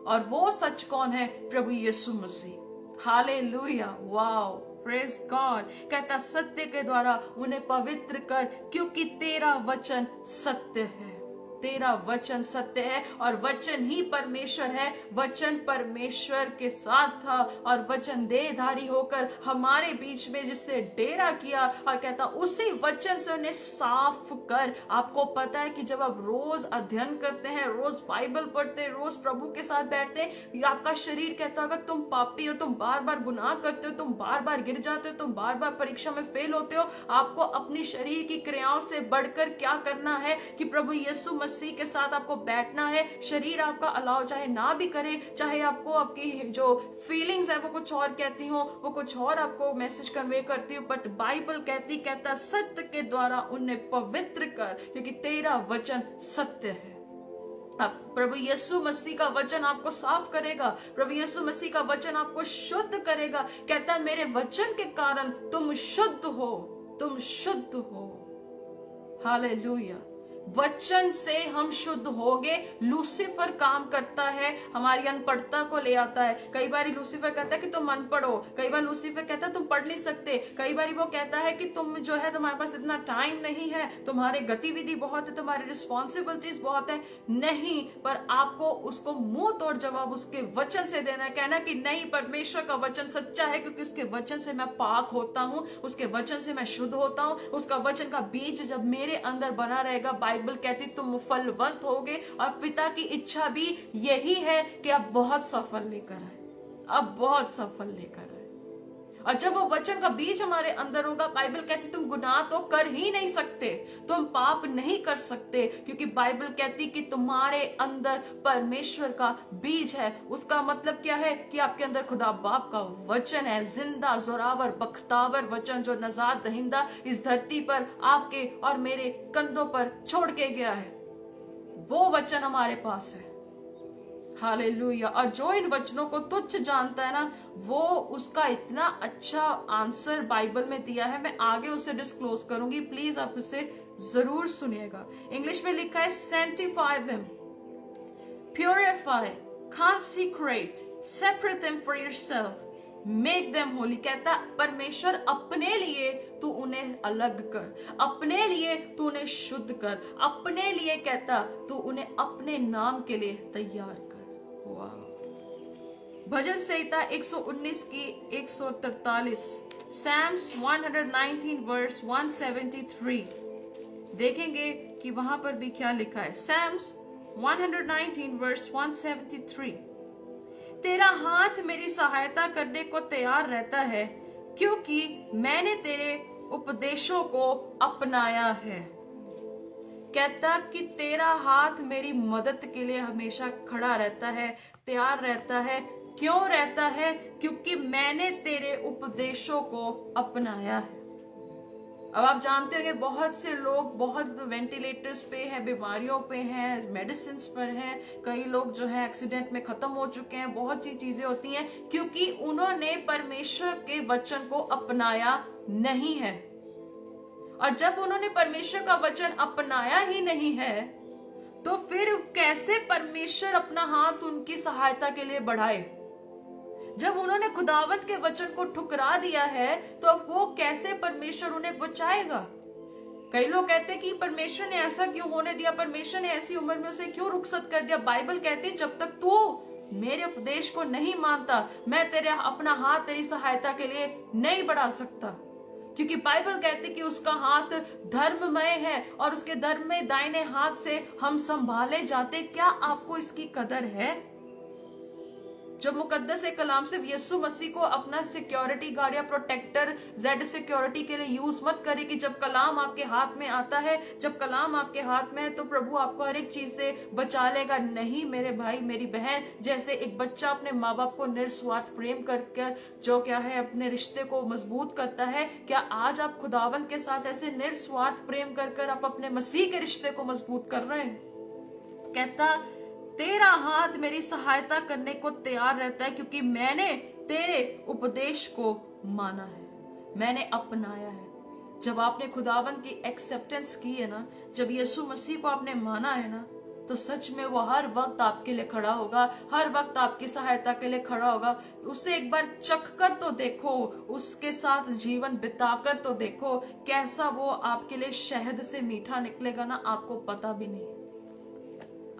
और वो सच कौन है? प्रभु यीशु मसीह। Hallelujah, wow. Praise God. कहता सत्य के द्वारा उन्हें पवित्र कर, क्योंकि तेरा वचन सत्य है। तेरा वचन सत्य है और वचन ही परमेश्वर है। वचन परमेश्वर के साथ था और वचन देहधारी होकर हमारे बीच में जिसने डेरा किया, और कहता उसी वचन से उन्हें साफ कर। आपको पता है कि जब आप रोज अध्ययन करते हैं, रोज बाइबल पढ़ते हैं, रोज प्रभु के साथ बैठते हैं, आपका शरीर कहता अगर तुम पापी हो, तुम बार बार गुनाह करते हो, तुम बार बार गिर जाते हो, तुम बार बार परीक्षा में फेल होते हो, आपको अपनी शरीर की क्रियाओं से बढ़कर क्या करना है कि प्रभु यीशु मसीह के साथ आपको बैठना है। शरीर आपका अलाउ चाहे ना भी करे, चाहे आपको आपकी जो फीलिंग्स है वो कुछ और कहती हो, वो कुछ और आपको मैसेज कन्वे करती हो, बट बाइबल कहता सत्य के द्वारा उन्हें पवित्र कर, क्योंकि तेरा वचन सत्य है। अब प्रभु यीशु मसीह का वचन आपको साफ करेगा, प्रभु यीशु मसीह का वचन आपको शुद्ध करेगा। कहता है मेरे वचन के कारण तुम शुद्ध हो, तुम शुद्ध हो। हालेलुया। वचन से हम शुद्ध होगे। लूसीफर काम करता है, हमारी अनपढ़ता को ले आता है। कई बार लूसीफर कहता है कि तुम अनपढ़ हो, कई बार लूसीफर कहता है तुम पढ़ नहीं सकते, कई बार वो कहता है कि तुम जो है तुम्हारे पास इतना टाइम नहीं है, तुम्हारे गतिविधि बहुत है, तुम्हारी रिस्पॉन्सिबिलिटीज बहुत है। नहीं, पर आपको उसको मुंह तोड़ जवाब उसके वचन से देना है। कहना कि नहीं, परमेश्वर का वचन सच्चा है, क्योंकि उसके वचन से मैं पाक होता हूँ, उसके वचन से मैं शुद्ध होता हूँ। उसका वचन का बीज जब मेरे अंदर बना रहेगा, बाइबल कहती तुम फलवंत होगे, और पिता की इच्छा भी यही है कि आप बहुत सफल लेकर आए, आप बहुत सफल लेकर आए। और जब वो वचन का बीज हमारे अंदर होगा, बाइबल कहती तुम गुनाह तो कर ही नहीं सकते, तुम पाप नहीं कर सकते, क्योंकि बाइबल कहती कि तुम्हारे अंदर परमेश्वर का बीज है। उसका मतलब क्या है कि आपके अंदर खुदा बाप का वचन है, जिंदा जोरावर बख्तावर वचन, जो नजात दहिंदा इस धरती पर आपके और मेरे कंधों पर छोड़ के गया है, वो वचन हमारे पास है। हालेलुया। और जो इन वचनों को तुच्छ जानता है ना, वो उसका इतना अच्छा आंसर बाइबल में दिया है, मैं आगे उसे डिस्क्लोज करूंगी, प्लीज आप उसे जरूर सुनिएगा। इंग्लिश में लिखा है sanctify them, purify, consecrate, separate them for yourself, make them holy। कहता परमेश्वर अपने लिए तू उन्हें अलग कर, अपने लिए तू उन्हें शुद्ध कर, अपने लिए कहता तू उन्हें अपने नाम के लिए तैयार कर। भजन संहिता 119 की 143, Psalms 119 वर्स 173 देखेंगे कि वहां पर भी क्या लिखा है। Psalms 119 वर्स 173, तेरा हाथ मेरी सहायता करने को तैयार रहता है, क्योंकि मैंने तेरे उपदेशों को अपनाया है। कहता कि तेरा हाथ मेरी मदद के लिए हमेशा खड़ा रहता है, तैयार रहता है। क्यों रहता है? क्योंकि मैंने तेरे उपदेशों को अपनाया है। अब आप जानते होंगे बहुत से लोग बहुत वेंटिलेटर्स पे हैं, बीमारियों पे हैं, मेडिसिन पर हैं, कई लोग जो है एक्सीडेंट में खत्म हो चुके हैं, बहुत सी चीजें होती हैं क्योंकि उन्होंने परमेश्वर के वचन को अपनाया नहीं है। और जब उन्होंने परमेश्वर का वचन अपनाया ही नहीं है, तो फिर कैसे परमेश्वर अपना हाथ उनकी सहायता के लिए बढ़ाए? जब उन्होंने खुदावत के वचन को ठुकरा दिया है, तो वो कैसे परमेश्वर उन्हें बचाएगा? कई लोग कहते हैं कि परमेश्वर ने ऐसा क्यों होने दिया, परमेश्वर ने ऐसी उम्र में उसे क्यों रुखसत कर दिया। बाइबल कहती है जब तक तू मेरे उपदेश को नहीं मानता, मैं तेरे अपना हाथ तेरी सहायता के लिए नहीं बढ़ा सकता। क्योंकि बाइबल कहती कि उसका हाथ धर्ममय है और उसके धर्म में दाहिने हाथ से हम संभाले जाते। क्या आपको इसकी कदर है? जब मुकद्दस कलाम सिर्फ यीशु मसीह को अपना सिक्योरिटी गार्ड या प्रोटेक्टर जेड सिक्योरिटी के लिए यूज मत करे कि जब कलाम आपके हाथ में आता है, जब कलाम आपके हाथ में है तो प्रभु आपको हर एक चीज से बचा लेगा। नहीं मेरे भाई मेरी बहन, जैसे एक बच्चा अपने माँ बाप को निस्वार्थ प्रेम करके जो क्या है अपने रिश्ते को मजबूत करता है, क्या आज आप खुदावंत के साथ ऐसे निस्वार्थ प्रेम कर आप अपने मसीह के रिश्ते को मजबूत कर रहे हैं? कहता तेरा हाथ मेरी सहायता करने को तैयार रहता है, क्योंकि मैंने तेरे उपदेश को माना है, मैंने अपनाया है। जब आपने खुदावन की एक्सेप्टेंस की है ना, जब यीशु मसीह को आपने माना है ना, तो सच में वो हर वक्त आपके लिए खड़ा होगा, हर वक्त आपकी सहायता के लिए खड़ा होगा। उसे एक बार चख कर तो देखो, उसके साथ जीवन बिताकर तो देखो, कैसा वो आपके लिए शहद से मीठा निकलेगा ना, आपको पता भी नहीं।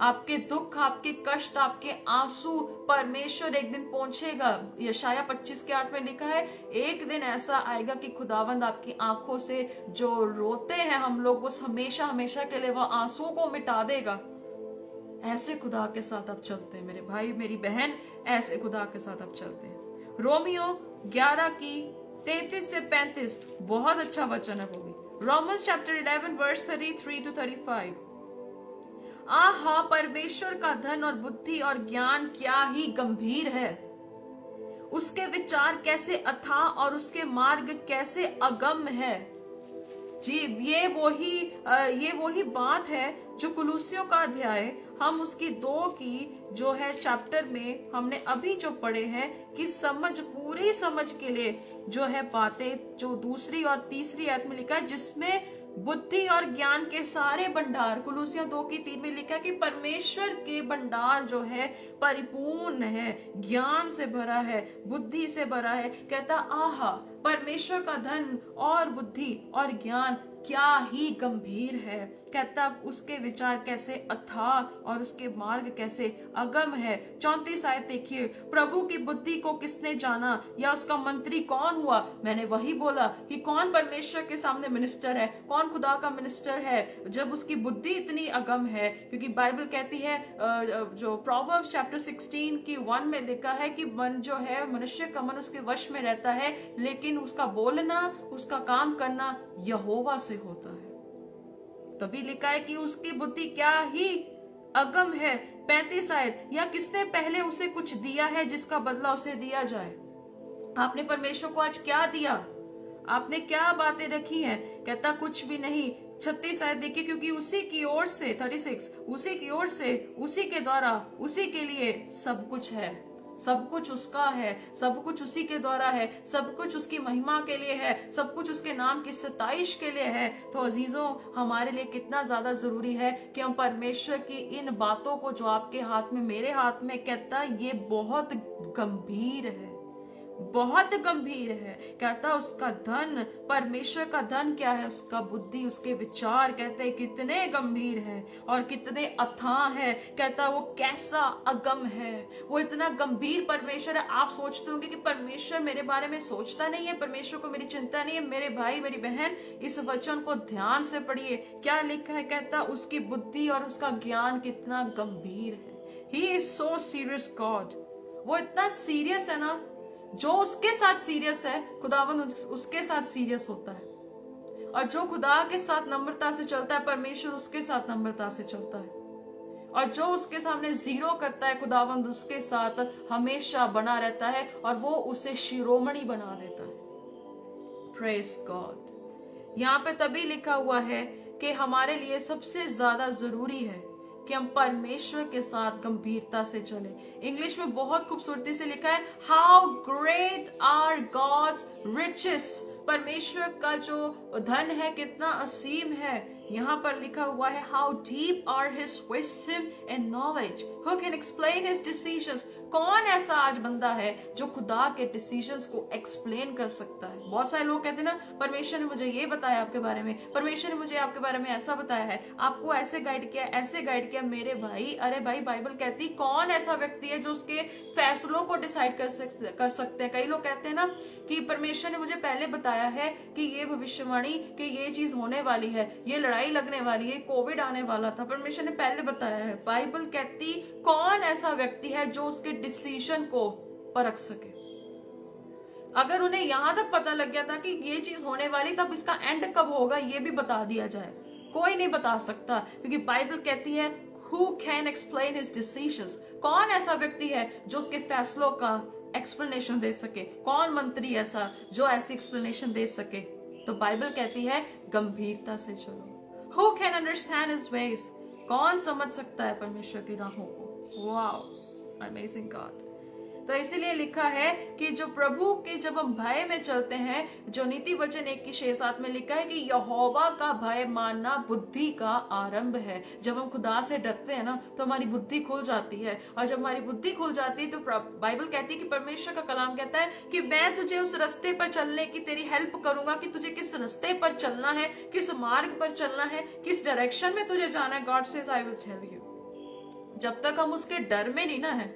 आपके दुख, आपके कष्ट, आपके आंसू परमेश्वर एक दिन पहुंचेगा। यशाया 25:8 में लिखा है, एक दिन ऐसा आएगा कि खुदावंद आपकी आंखों से जो रोते हैं हम लोग, उस हमेशा हमेशा के लिए वह आंसुओं को मिटा देगा। ऐसे खुदा के साथ आप चलते हैं मेरे भाई मेरी बहन, ऐसे खुदा के साथ आप चलते हैं। रोमियो 11 की 33 से 35 बहुत अच्छा वचन है वो भी। Romans chapter 11 verse 33 to 35। आहा, परमेश्वर का धन और बुद्धि और ज्ञान क्या ही गंभीर है, उसके विचार कैसे अथाह और उसके मार्ग कैसे अगम है। जी, ये वही बात है जो कुलूसियों का अध्याय हम उसकी 2 की जो है चैप्टर में हमने अभी जो पढ़े हैं कि पूरी समझ के लिए जो है बातें जो 2 और 3 आयत में लिखा है, जिसमें बुद्धि और ज्ञान के सारे भंडार, कुलूसियों 2:3 में लिखा है कि परमेश्वर के भंडार जो है परिपूर्ण है, ज्ञान से भरा है, बुद्धि से भरा है। कहता आहा, परमेश्वर का धन और बुद्धि और ज्ञान क्या ही गंभीर है। कहता उसके विचार कैसे अथाह और उसके मार्ग कैसे अगम है। 34 आयत देखिए, प्रभु की बुद्धि को किसने जाना या उसका मंत्री कौन हुआ। मैंने वही बोला कि कौन परमेश्वर के सामने मिनिस्टर है, कौन खुदा का मिनिस्टर है, जब उसकी बुद्धि इतनी अगम है। क्योंकि बाइबल कहती है, जो प्रोवर्ब्स चैप्टर 16 की 1 में लिखा है कि मन जो है, मनुष्य का मन उसके वश में रहता है, लेकिन उसका बोलना, उसका काम करना यहोवा से होता है। तभी लिखा है कि उसकी बुद्धि क्या ही अगम है। 35 आयत, या किसने पहले उसे कुछ दिया है जिसका बदला उसे दिया जाए। आपने परमेश्वर को आज क्या दिया, आपने क्या बातें रखी हैं। कहता कुछ भी नहीं। 36 आयत देखिए, क्योंकि उसी की ओर से 36 उसी की ओर से, उसी के द्वारा, उसी के लिए सब कुछ है। सब कुछ उसका है, सब कुछ उसी के द्वारा है, सब कुछ उसकी महिमा के लिए है, सब कुछ उसके नाम की सताइश के लिए है। तो अजीजों, हमारे लिए कितना ज्यादा जरूरी है कि हम परमेश्वर की इन बातों को जो आपके हाथ में, मेरे हाथ में, कहता ये बहुत गंभीर है, बहुत गंभीर है। कहता उसका धन, परमेश्वर का धन क्या है, उसका बुद्धि, उसके विचार कहते हैं कितने गंभीर है और कितने अथाह है। कहता वो कैसा अगम है, वो इतना गंभीर परमेश्वर है। आप सोचते होंगे कि परमेश्वर मेरे बारे में सोचता नहीं है, परमेश्वर को मेरी चिंता नहीं है। मेरे भाई मेरी बहन, इस वचन को ध्यान से पढ़िए, क्या लिखा है। कहता उसकी बुद्धि और उसका ज्ञान कितना गंभीर है। He is so serious God, वो इतना सीरियस है ना, जो उसके साथ सीरियस है खुदावंद उसके साथ सीरियस होता है, और जो खुदा के साथ नम्रता से चलता है परमेश्वर उसके साथ नम्रता से चलता है, और जो उसके सामने जीरो करता है खुदावंद उसके साथ हमेशा बना रहता है और वो उसे शिरोमणि बना देता है। Praise God. यहाँ पे तभी लिखा हुआ है कि हमारे लिए सबसे ज्यादा जरूरी है कि हम परमेश्वर के साथ गंभीरता से चले। इंग्लिश में बहुत खूबसूरती से लिखा है, how great are God's riches. परमेश्वर का जो धन है कितना असीम है। यहाँ पर लिखा हुआ है, how deep are his wisdom and knowledge, who can explain his decisions. कौन ऐसा आज बंदा है जो खुदा के डिसीजंस को एक्सप्लेन कर सकता है। बहुत सारे लोग कहते हैं ना, परमेश्वर ने मुझे ये बताया आपके बारे में, परमेश्वर ने मुझे आपके बारे में ऐसा बताया है, आपको ऐसे गाइड किया, ऐसे गाइड किया। मेरे भाई, अरे भाई, बाइबल कहती कौन ऐसा व्यक्ति है जो उसके फैसलों को डिसाइड कर सकते हैं। कई लोग कहते हैं ना कि परमेश्वर ने मुझे पहले बताया है कि ये भविष्यवाणी, कि ये चीज होने वाली है, ये लड़ाई लगने वाली है, कोविड आने वाला था, परमेश्वर ने पहले बताया है। बाइबल कहती कौन ऐसा व्यक्ति है जो उसके डिसीजन को परख सके। अगर उन्हें यहां तक पता लग गया था कि ये चीज होने वाली, तब इसका एंड कब होगा ये भी बता दिया जाए। कोई नहीं बता सकता, क्योंकि बाइबल कहती है who can explain his decisions। कौन ऐसा व्यक्ति है जो उसके फैसलों का एक्सप्लेनेशन दे सके, कौन मंत्री ऐसा जो ऐसी एक्सप्लेनेशन दे सके। तो बाइबल कहती है गंभीरता से चलो। Who can understand his ways, कौन समझ सकता है परमेश्वर की राहों को। Wow, amazing God. तो इसीलिए लिखा है कि जो प्रभु के जब हम भय में चलते हैं, जो नीति वचन 1:6-7 में लिखा है कि यहोवा का भय मानना बुद्धि का आरंभ है। जब हम खुदा से डरते हैं ना तो हमारी बुद्धि खुल जाती है, और जब हमारी बुद्धि खुल जाती है तो बाइबल कहती है कि परमेश्वर का कलाम कहता है कि मैं तुझे उस रास्ते पर चलने की तेरी हेल्प करूंगा, कि तुझे किस रास्ते पर चलना है, किस मार्ग पर चलना है, किस डायरेक्शन में तुझे जाना है। God says I will tell you. जब तक हम उसके डर में नहीं ना है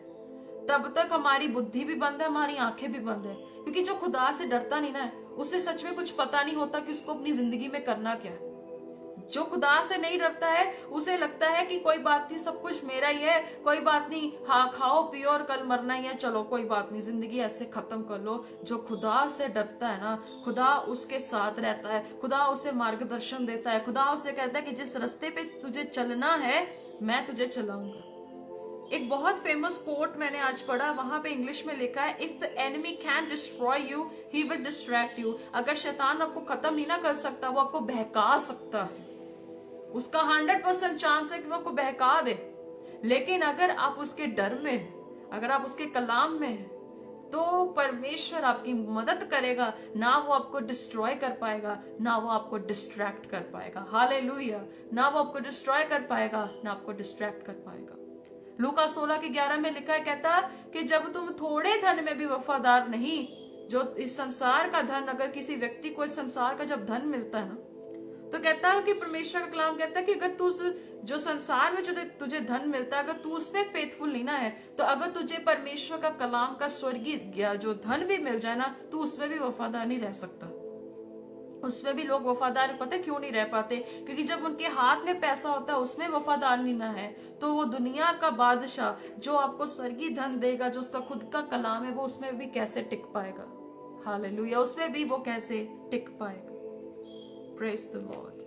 तब तक हमारी बुद्धि भी बंद है, हमारी आंखें भी बंद है। क्योंकि जो खुदा से डरता नहीं ना है उसे सच में कुछ पता नहीं होता कि उसको अपनी जिंदगी में करना क्या है। जो खुदा से नहीं डरता है उसे लगता है कि कोई बात नहीं, सब कुछ मेरा ही है, कोई बात नहीं, हाँ खाओ पियो और कल मरना ही है, चलो कोई बात नहीं, जिंदगी ऐसे खत्म कर लो। जो खुदा से डरता है ना, खुदा उसके साथ रहता है, खुदा उसे मार्गदर्शन देता है, खुदा उसे कहता है कि जिस रास्ते पे तुझे चलना है मैं तुझे चलाऊंगा। एक बहुत फेमस कोट मैंने आज पढ़ा, वहां पे इंग्लिश में लिखा है, if the enemy can destroy you he will distract you. अगर शैतान आपको खत्म नहीं ना कर सकता, वो आपको बहका सकता है। उसका 100% चांस है कि वो आपको बहका दे। लेकिन अगर आप उसके डर में हैं, अगर आप उसके कलाम में हैं, तो परमेश्वर आपकी मदद करेगा। ना वो आपको डिस्ट्रॉय कर पाएगा, ना वो आपको डिस्ट्रैक्ट कर पाएगा। हालेलुया। ना वो आपको डिस्ट्रॉय कर पाएगा, ना आपको डिस्ट्रैक्ट कर पाएगा। लूका 16:11 में लिखा है, कहता कि जब तुम थोड़े धन में भी वफादार नहीं, जो इस संसार का धन, अगर किसी व्यक्ति को इस संसार का जब धन मिलता है ना, तो कहता है कि परमेश्वर का कलाम कहता है कि अगर तू जो संसार में जो तुझे धन मिलता है, अगर तू उसमें फेथफुल नहीं ना है, तो अगर तुझे परमेश्वर का कलाम का स्वर्गीय जो धन भी मिल जाए ना, तू उसमें भी वफादार नहीं रह सकता। उसमें भी लोग वफादार पता क्यों नहीं रह पाते? क्योंकि जब उनके हाथ में पैसा होता है उसमें वफादार नहीं ना है, तो वो दुनिया का बादशाह जो आपको स्वर्गीय धन देगा, जो उसका खुद का कलाम है, वो उसमें भी कैसे टिक पाएगा? हालेलुया। उसमें भी वो कैसे टिक पाएगा? Praise the Lord.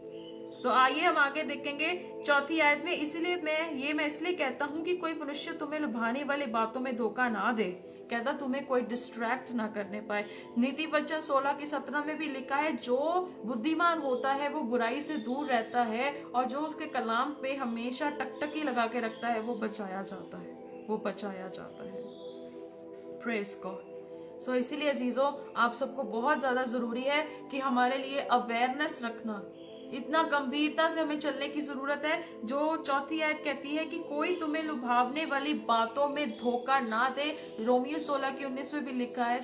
तो आइए हम आगे देखेंगे 4 आयत में, इसीलिए मैं इसलिए कहता हूं कि कोई मनुष्य तुम्हें लुभाने वाली बातों में धोखा ना दे, कहता तुम्हें कोई डिस्ट्रैक्ट ना करने पाए। नीति वचन 16:17 में भी लिखा है, जो बुद्धिमान होता है वो बुराई से दूर रहता है, और जो उसके कलाम पे हमेशा टकटकी लगा के रखता है वो बचाया जाता है, वो बचाया जाता है। Praise God. सो इसीलिए अजीजों, आप सबको बहुत ज्यादा जरूरी है कि हमारे लिए अवेयरनेस रखना, इतना गंभीरता से हमें चलने की जरूरत है। जो 4 आयत कहती है कि कोई तुम्हें लुभावने वाली बातों में धोखा ना दे। रोमियो 16:19 में भी लिखा है,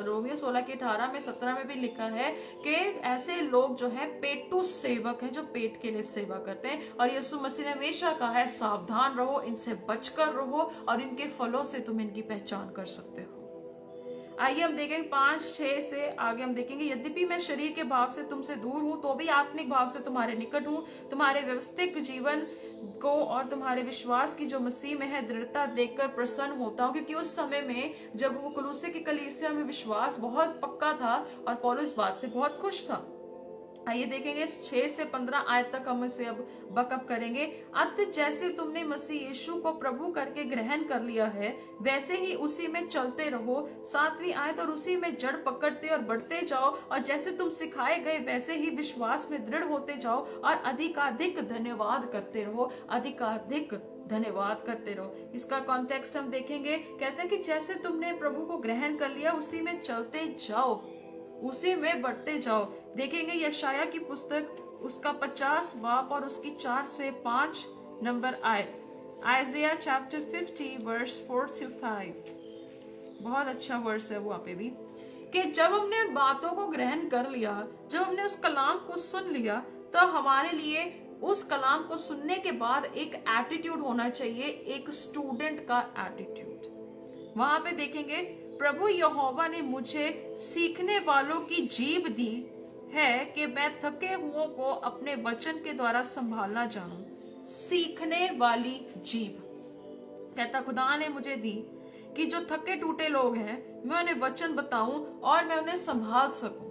रोमियो 16:18 में 17 में भी लिखा है कि ऐसे लोग जो है पेटू सेवक हैं, जो पेट के लिए सेवा करते हैं। और यीशु मसीह ने हमेशा कहा है, सावधान रहो, इनसे बचकर रहो, और इनके फलों से तुम इनकी पहचान कर सकते हो। आइए हम देखेंगे 5-6 से आगे हम देखेंगे, यद्यपि मैं शरीर के भाव से तुमसे दूर हूं तो भी आत्मिक भाव से तुम्हारे निकट हूं, तुम्हारे व्यवस्थित जीवन को और तुम्हारे विश्वास की जो मसीह में है दृढ़ता देखकर प्रसन्न होता हूं। क्योंकि उस समय में जब वो कुलुस्से की कलीसिया में विश्वास बहुत पक्का था और पौलुस इस बात से बहुत खुश था। आइए देखेंगे 6 से 15 आयत तक हम इसे अब बकअप करेंगे। अत जैसे तुमने मसीह यीशु को प्रभु करके ग्रहण कर लिया है, वैसे ही उसी में चलते रहो। 7वीं आयत, और उसी में जड़ पकड़ते और बढ़ते जाओ, और जैसे तुम सिखाए गए वैसे ही विश्वास में दृढ़ होते जाओ, और अधिकाधिक धन्यवाद करते रहो, अधिकाधिक धन्यवाद करते रहो। इसका कॉन्टेक्स्ट हम देखेंगे, कहते हैं कि जैसे तुमने प्रभु को ग्रहण कर लिया उसी में चलते जाओ, उसी में बढ़ते जाओ। देखेंगे यशाया की पुस्तक उसका 50 बाब और उसकी 4 से 5 नंबर आयत, आइज़ाया चैप्टर 50 वर्स 4 to 5। बहुत अच्छा वर्स है वहां पे भी, कि जब हमने बातों को ग्रहण कर लिया, जब हमने उस कलाम को सुन लिया, तो हमारे लिए उस कलाम को सुनने के बाद एक एटीट्यूड होना चाहिए, एक स्टूडेंट का एटीट्यूड। वहां पे देखेंगे, प्रभु यहोवा ने मुझे सीखने वालों की जीभ दी है कि मैं थके हुओं को अपने वचन के द्वारा संभालना जानूं। सीखने वाली जीभ, कहता खुदा ने मुझे दी कि जो थके टूटे लोग हैं मैं उन्हें वचन बताऊं और मैं उन्हें संभाल सकूं।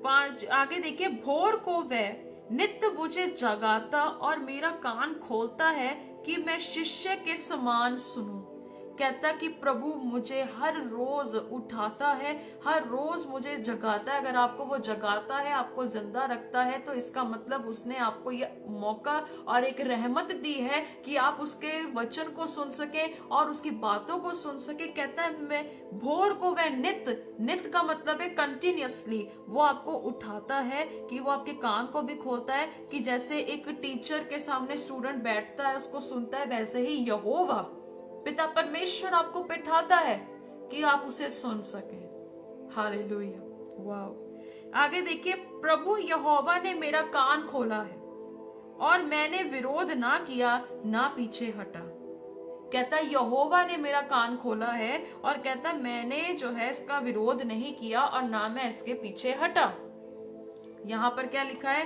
5 आगे देखिए, भोर को वह नित्य मुझे जगाता और मेरा कान खोलता है कि मैं शिष्य के समान सुनूं। कहता कि प्रभु मुझे हर रोज उठाता है, हर रोज मुझे जगाता है। अगर आपको वो जगाता है, आपको जिंदा रखता है, तो इसका मतलब उसने आपको ये मौका और एक रहमत दी है कि आप उसके वचन को सुन सके और उसकी बातों को सुन सके। कहता है मैं भोर को वह नित का मतलब है कंटिन्यूअसली, वो आपको उठाता है कि वो आपके कान को भी खोलता है कि जैसे एक टीचर के सामने स्टूडेंट बैठता है, उसको सुनता है, वैसे ही यहोवा पिता परमेश्वर आपको बिठाता है कि आप उसे सुन सके। हालेलुया, वाह। आगे देखिए, प्रभु यहोवा ने मेरा कान खोला है और मैंने विरोध ना किया ना पीछे हटा। कहता यहोवा ने मेरा कान खोला है और कहता मैंने जो है इसका विरोध नहीं किया और ना मैं इसके पीछे हटा। यहाँ पर क्या लिखा है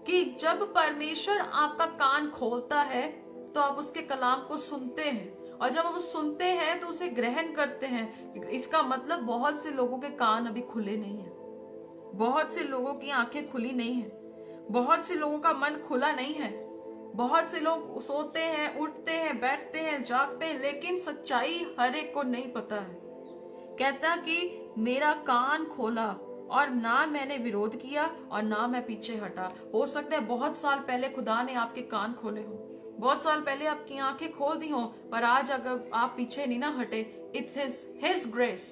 कि जब परमेश्वर आपका कान खोलता है तो आप उसके कलाम को सुनते हैं, और जब आप सुनते हैं तो उसे ग्रहण करते हैं। इसका मतलब बहुत से लोगों के कान अभी खुले नहीं है, बहुत से लोगों की आंखें खुली नहीं है, बहुत से लोगों का मन खुला नहीं है, बहुत से लोग सोते हैं, उठते हैं, बैठते हैं, जागते हैं, लेकिन सच्चाई हर एक को नहीं पता है। कहता कि मेरा कान खोला और ना मैंने विरोध किया और ना मैं पीछे हटा। हो सकता है बहुत साल पहले खुदा ने आपके कान खोले हो, बहुत साल पहले आपकी आंखें खोल दी हो, पर आज अगर आप पीछे नहीं ना हटे, इट्स हिज ग्रेस,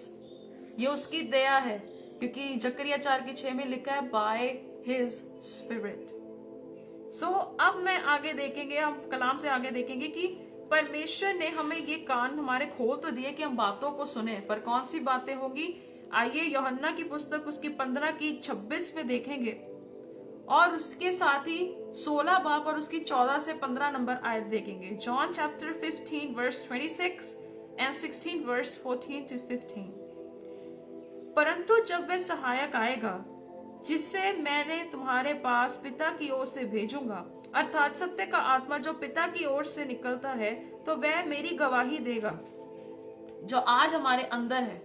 ये उसकी दया है, क्योंकि जकरिया 4:6 में लिखा है बाय हिज स्पिरिट। सो अब मैं आगे देखेंगे, हम कलाम से आगे देखेंगे कि परमेश्वर ने हमें ये कान हमारे खोल तो दिए कि हम बातों को सुने, पर कौन सी बातें होंगी। आइए यूहन्ना की पुस्तक उसकी 15:26 में देखेंगे और उसके साथ ही 16 बाब और उसकी 14 से 15 नंबर आयत देखेंगे। John chapter 15 verse 26 and 16 verse 14 to 15। परंतु जब वह सहायक आएगा जिससे मैंने तुम्हारे पास पिता की ओर से भेजूंगा, अर्थात सत्य का आत्मा जो पिता की ओर से निकलता है, तो वह मेरी गवाही देगा। जो आज हमारे अंदर है,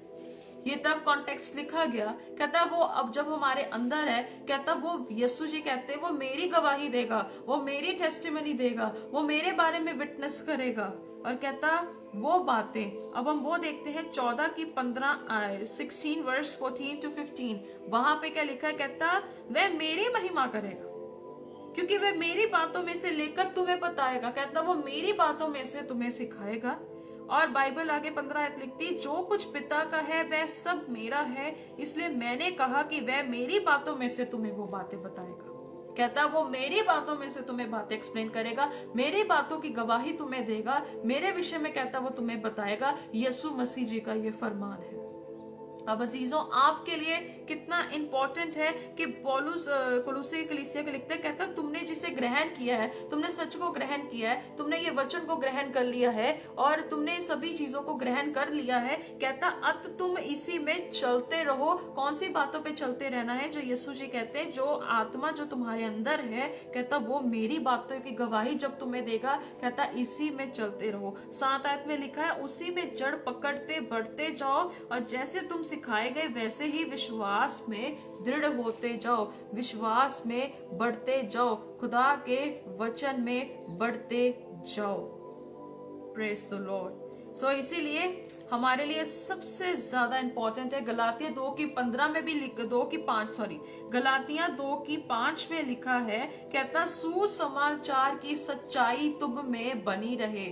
ये तब कॉन्टेक्स्ट लिखा गया। कहता वो अब जब हमारे अंदर है, कहता वो यीशु जी कहते वो मेरी गवाही देगा, वो मेरी टेस्टिमनी देगा, वो मेरे बारे में विटनेस करेगा। और कहता वो बातें, अब हम वो देखते हैं 16 वर्स 14 to 15। वहां पे क्या लिखा है, कहता वह मेरी महिमा करेगा क्योंकि वह मेरी बातों में से लेकर तुम्हें बताएगा। कहता वो मेरी बातों में से तुम्हें सिखाएगा। और बाइबल आगे 15 आयत लिखती, जो कुछ पिता का है वह सब मेरा है, इसलिए मैंने कहा कि वह मेरी बातों में से तुम्हें वो बातें बताएगा। कहता वो मेरी बातों में से तुम्हें बातें एक्सप्लेन करेगा, मेरी बातों की गवाही तुम्हें देगा, मेरे विषय में कहता वो तुम्हें बताएगा। यीशु मसीह जी का ये फरमान है। अब अजीजों, आपके लिए कितना इंपॉर्टेंट है कि पौलुस कुलुस्सी कलीसिया को लिखता है, कहता तुमने जिसे ग्रहण किया है, तुमने सच को ग्रहण किया है, तुमने ये वचन को ग्रहण कर लिया है और तुमने सभी चीजों को ग्रहण कर लिया है। कहता अब तुम इसी में चलते रहो। कौन सी बातों पे चलते रहना है? जो यीशु जी कहते हैं, जो आत्मा जो तुम्हारे अंदर है, कहता वो मेरी बातों की गवाही जब तुम्हें देगा, कहता इसी में चलते रहो। 7 आयत में लिखा है, उसी में जड़ पकड़ते बढ़ते जाओ और जैसे तुम सिखाए गए वैसे ही विश्वास में दृढ़ होते जाओ, विश्वास में बढ़ते जाओ, खुदा के वचन में बढ़ते जाओ। Praise the Lord. सो इसीलिए हमारे लिए सबसे ज्यादा इंपॉर्टेंट है गलातिया 2:15 में भी गलातिया 2:5 में लिखा है, कहता सुसमाचार की सच्चाई तुम में बनी रहे।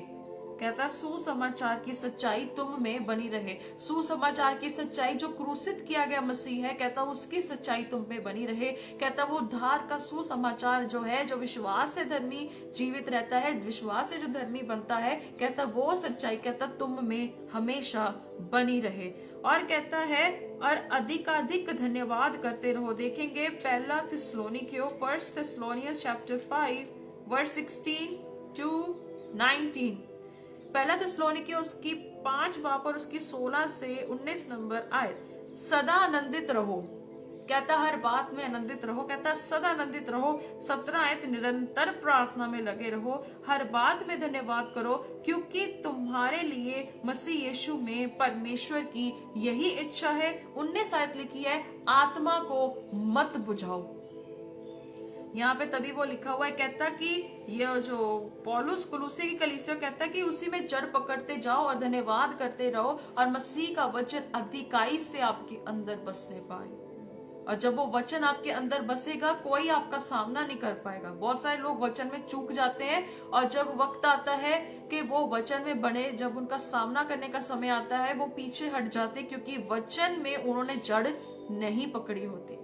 कहता सुसमाचार की सच्चाई तुम में बनी रहे। सुसमाचार की सच्चाई जो क्रूसित किया गया मसीह है, कहता उसकी सच्चाई तुम में बनी रहे। कहता वो उद्धार का सुसमाचार जो है, जो विश्वास से धर्मी जीवित रहता है, विश्वास से जो धर्मी बनता है, कहता वो सच्चाई कहता तुम में हमेशा बनी रहे। और कहता है और अधिकाधिक धन्यवाद करते रहो। देखेंगे 1 थिस्सलुनीकियों चैप्टर 5 वर्स 16 to 19। 1 थिस्सलुनीकियों उसकी 5 बाब और उसकी 16 से 19 नंबर आयत। सदा आनंदित रहो, कहता हर बात में आनंदित रहो, कहता सदा आनंदित रहो। 17 आयत, निरंतर प्रार्थना में लगे रहो, हर बात में धन्यवाद करो, क्योंकि तुम्हारे लिए मसीह यीशु में परमेश्वर की यही इच्छा है। 19 आयत लिखी है, आत्मा को मत बुझाओ। यहाँ पे तभी वो लिखा हुआ है, कहता कि ये जो पौलुस कुलुसी की कलीसिया कहता है कि उसी में जड़ पकड़ते जाओ और धन्यवाद करते रहो और मसीह का वचन अधिकाई से आपके अंदर बसने पाए। और जब वो वचन आपके अंदर बसेगा कोई आपका सामना नहीं कर पाएगा। बहुत सारे लोग वचन में चूक जाते हैं और जब वक्त आता है कि वो वचन में बने, जब उनका सामना करने का समय आता है वो पीछे हट जाते क्योंकि वचन में उन्होंने जड़ नहीं पकड़ी होती।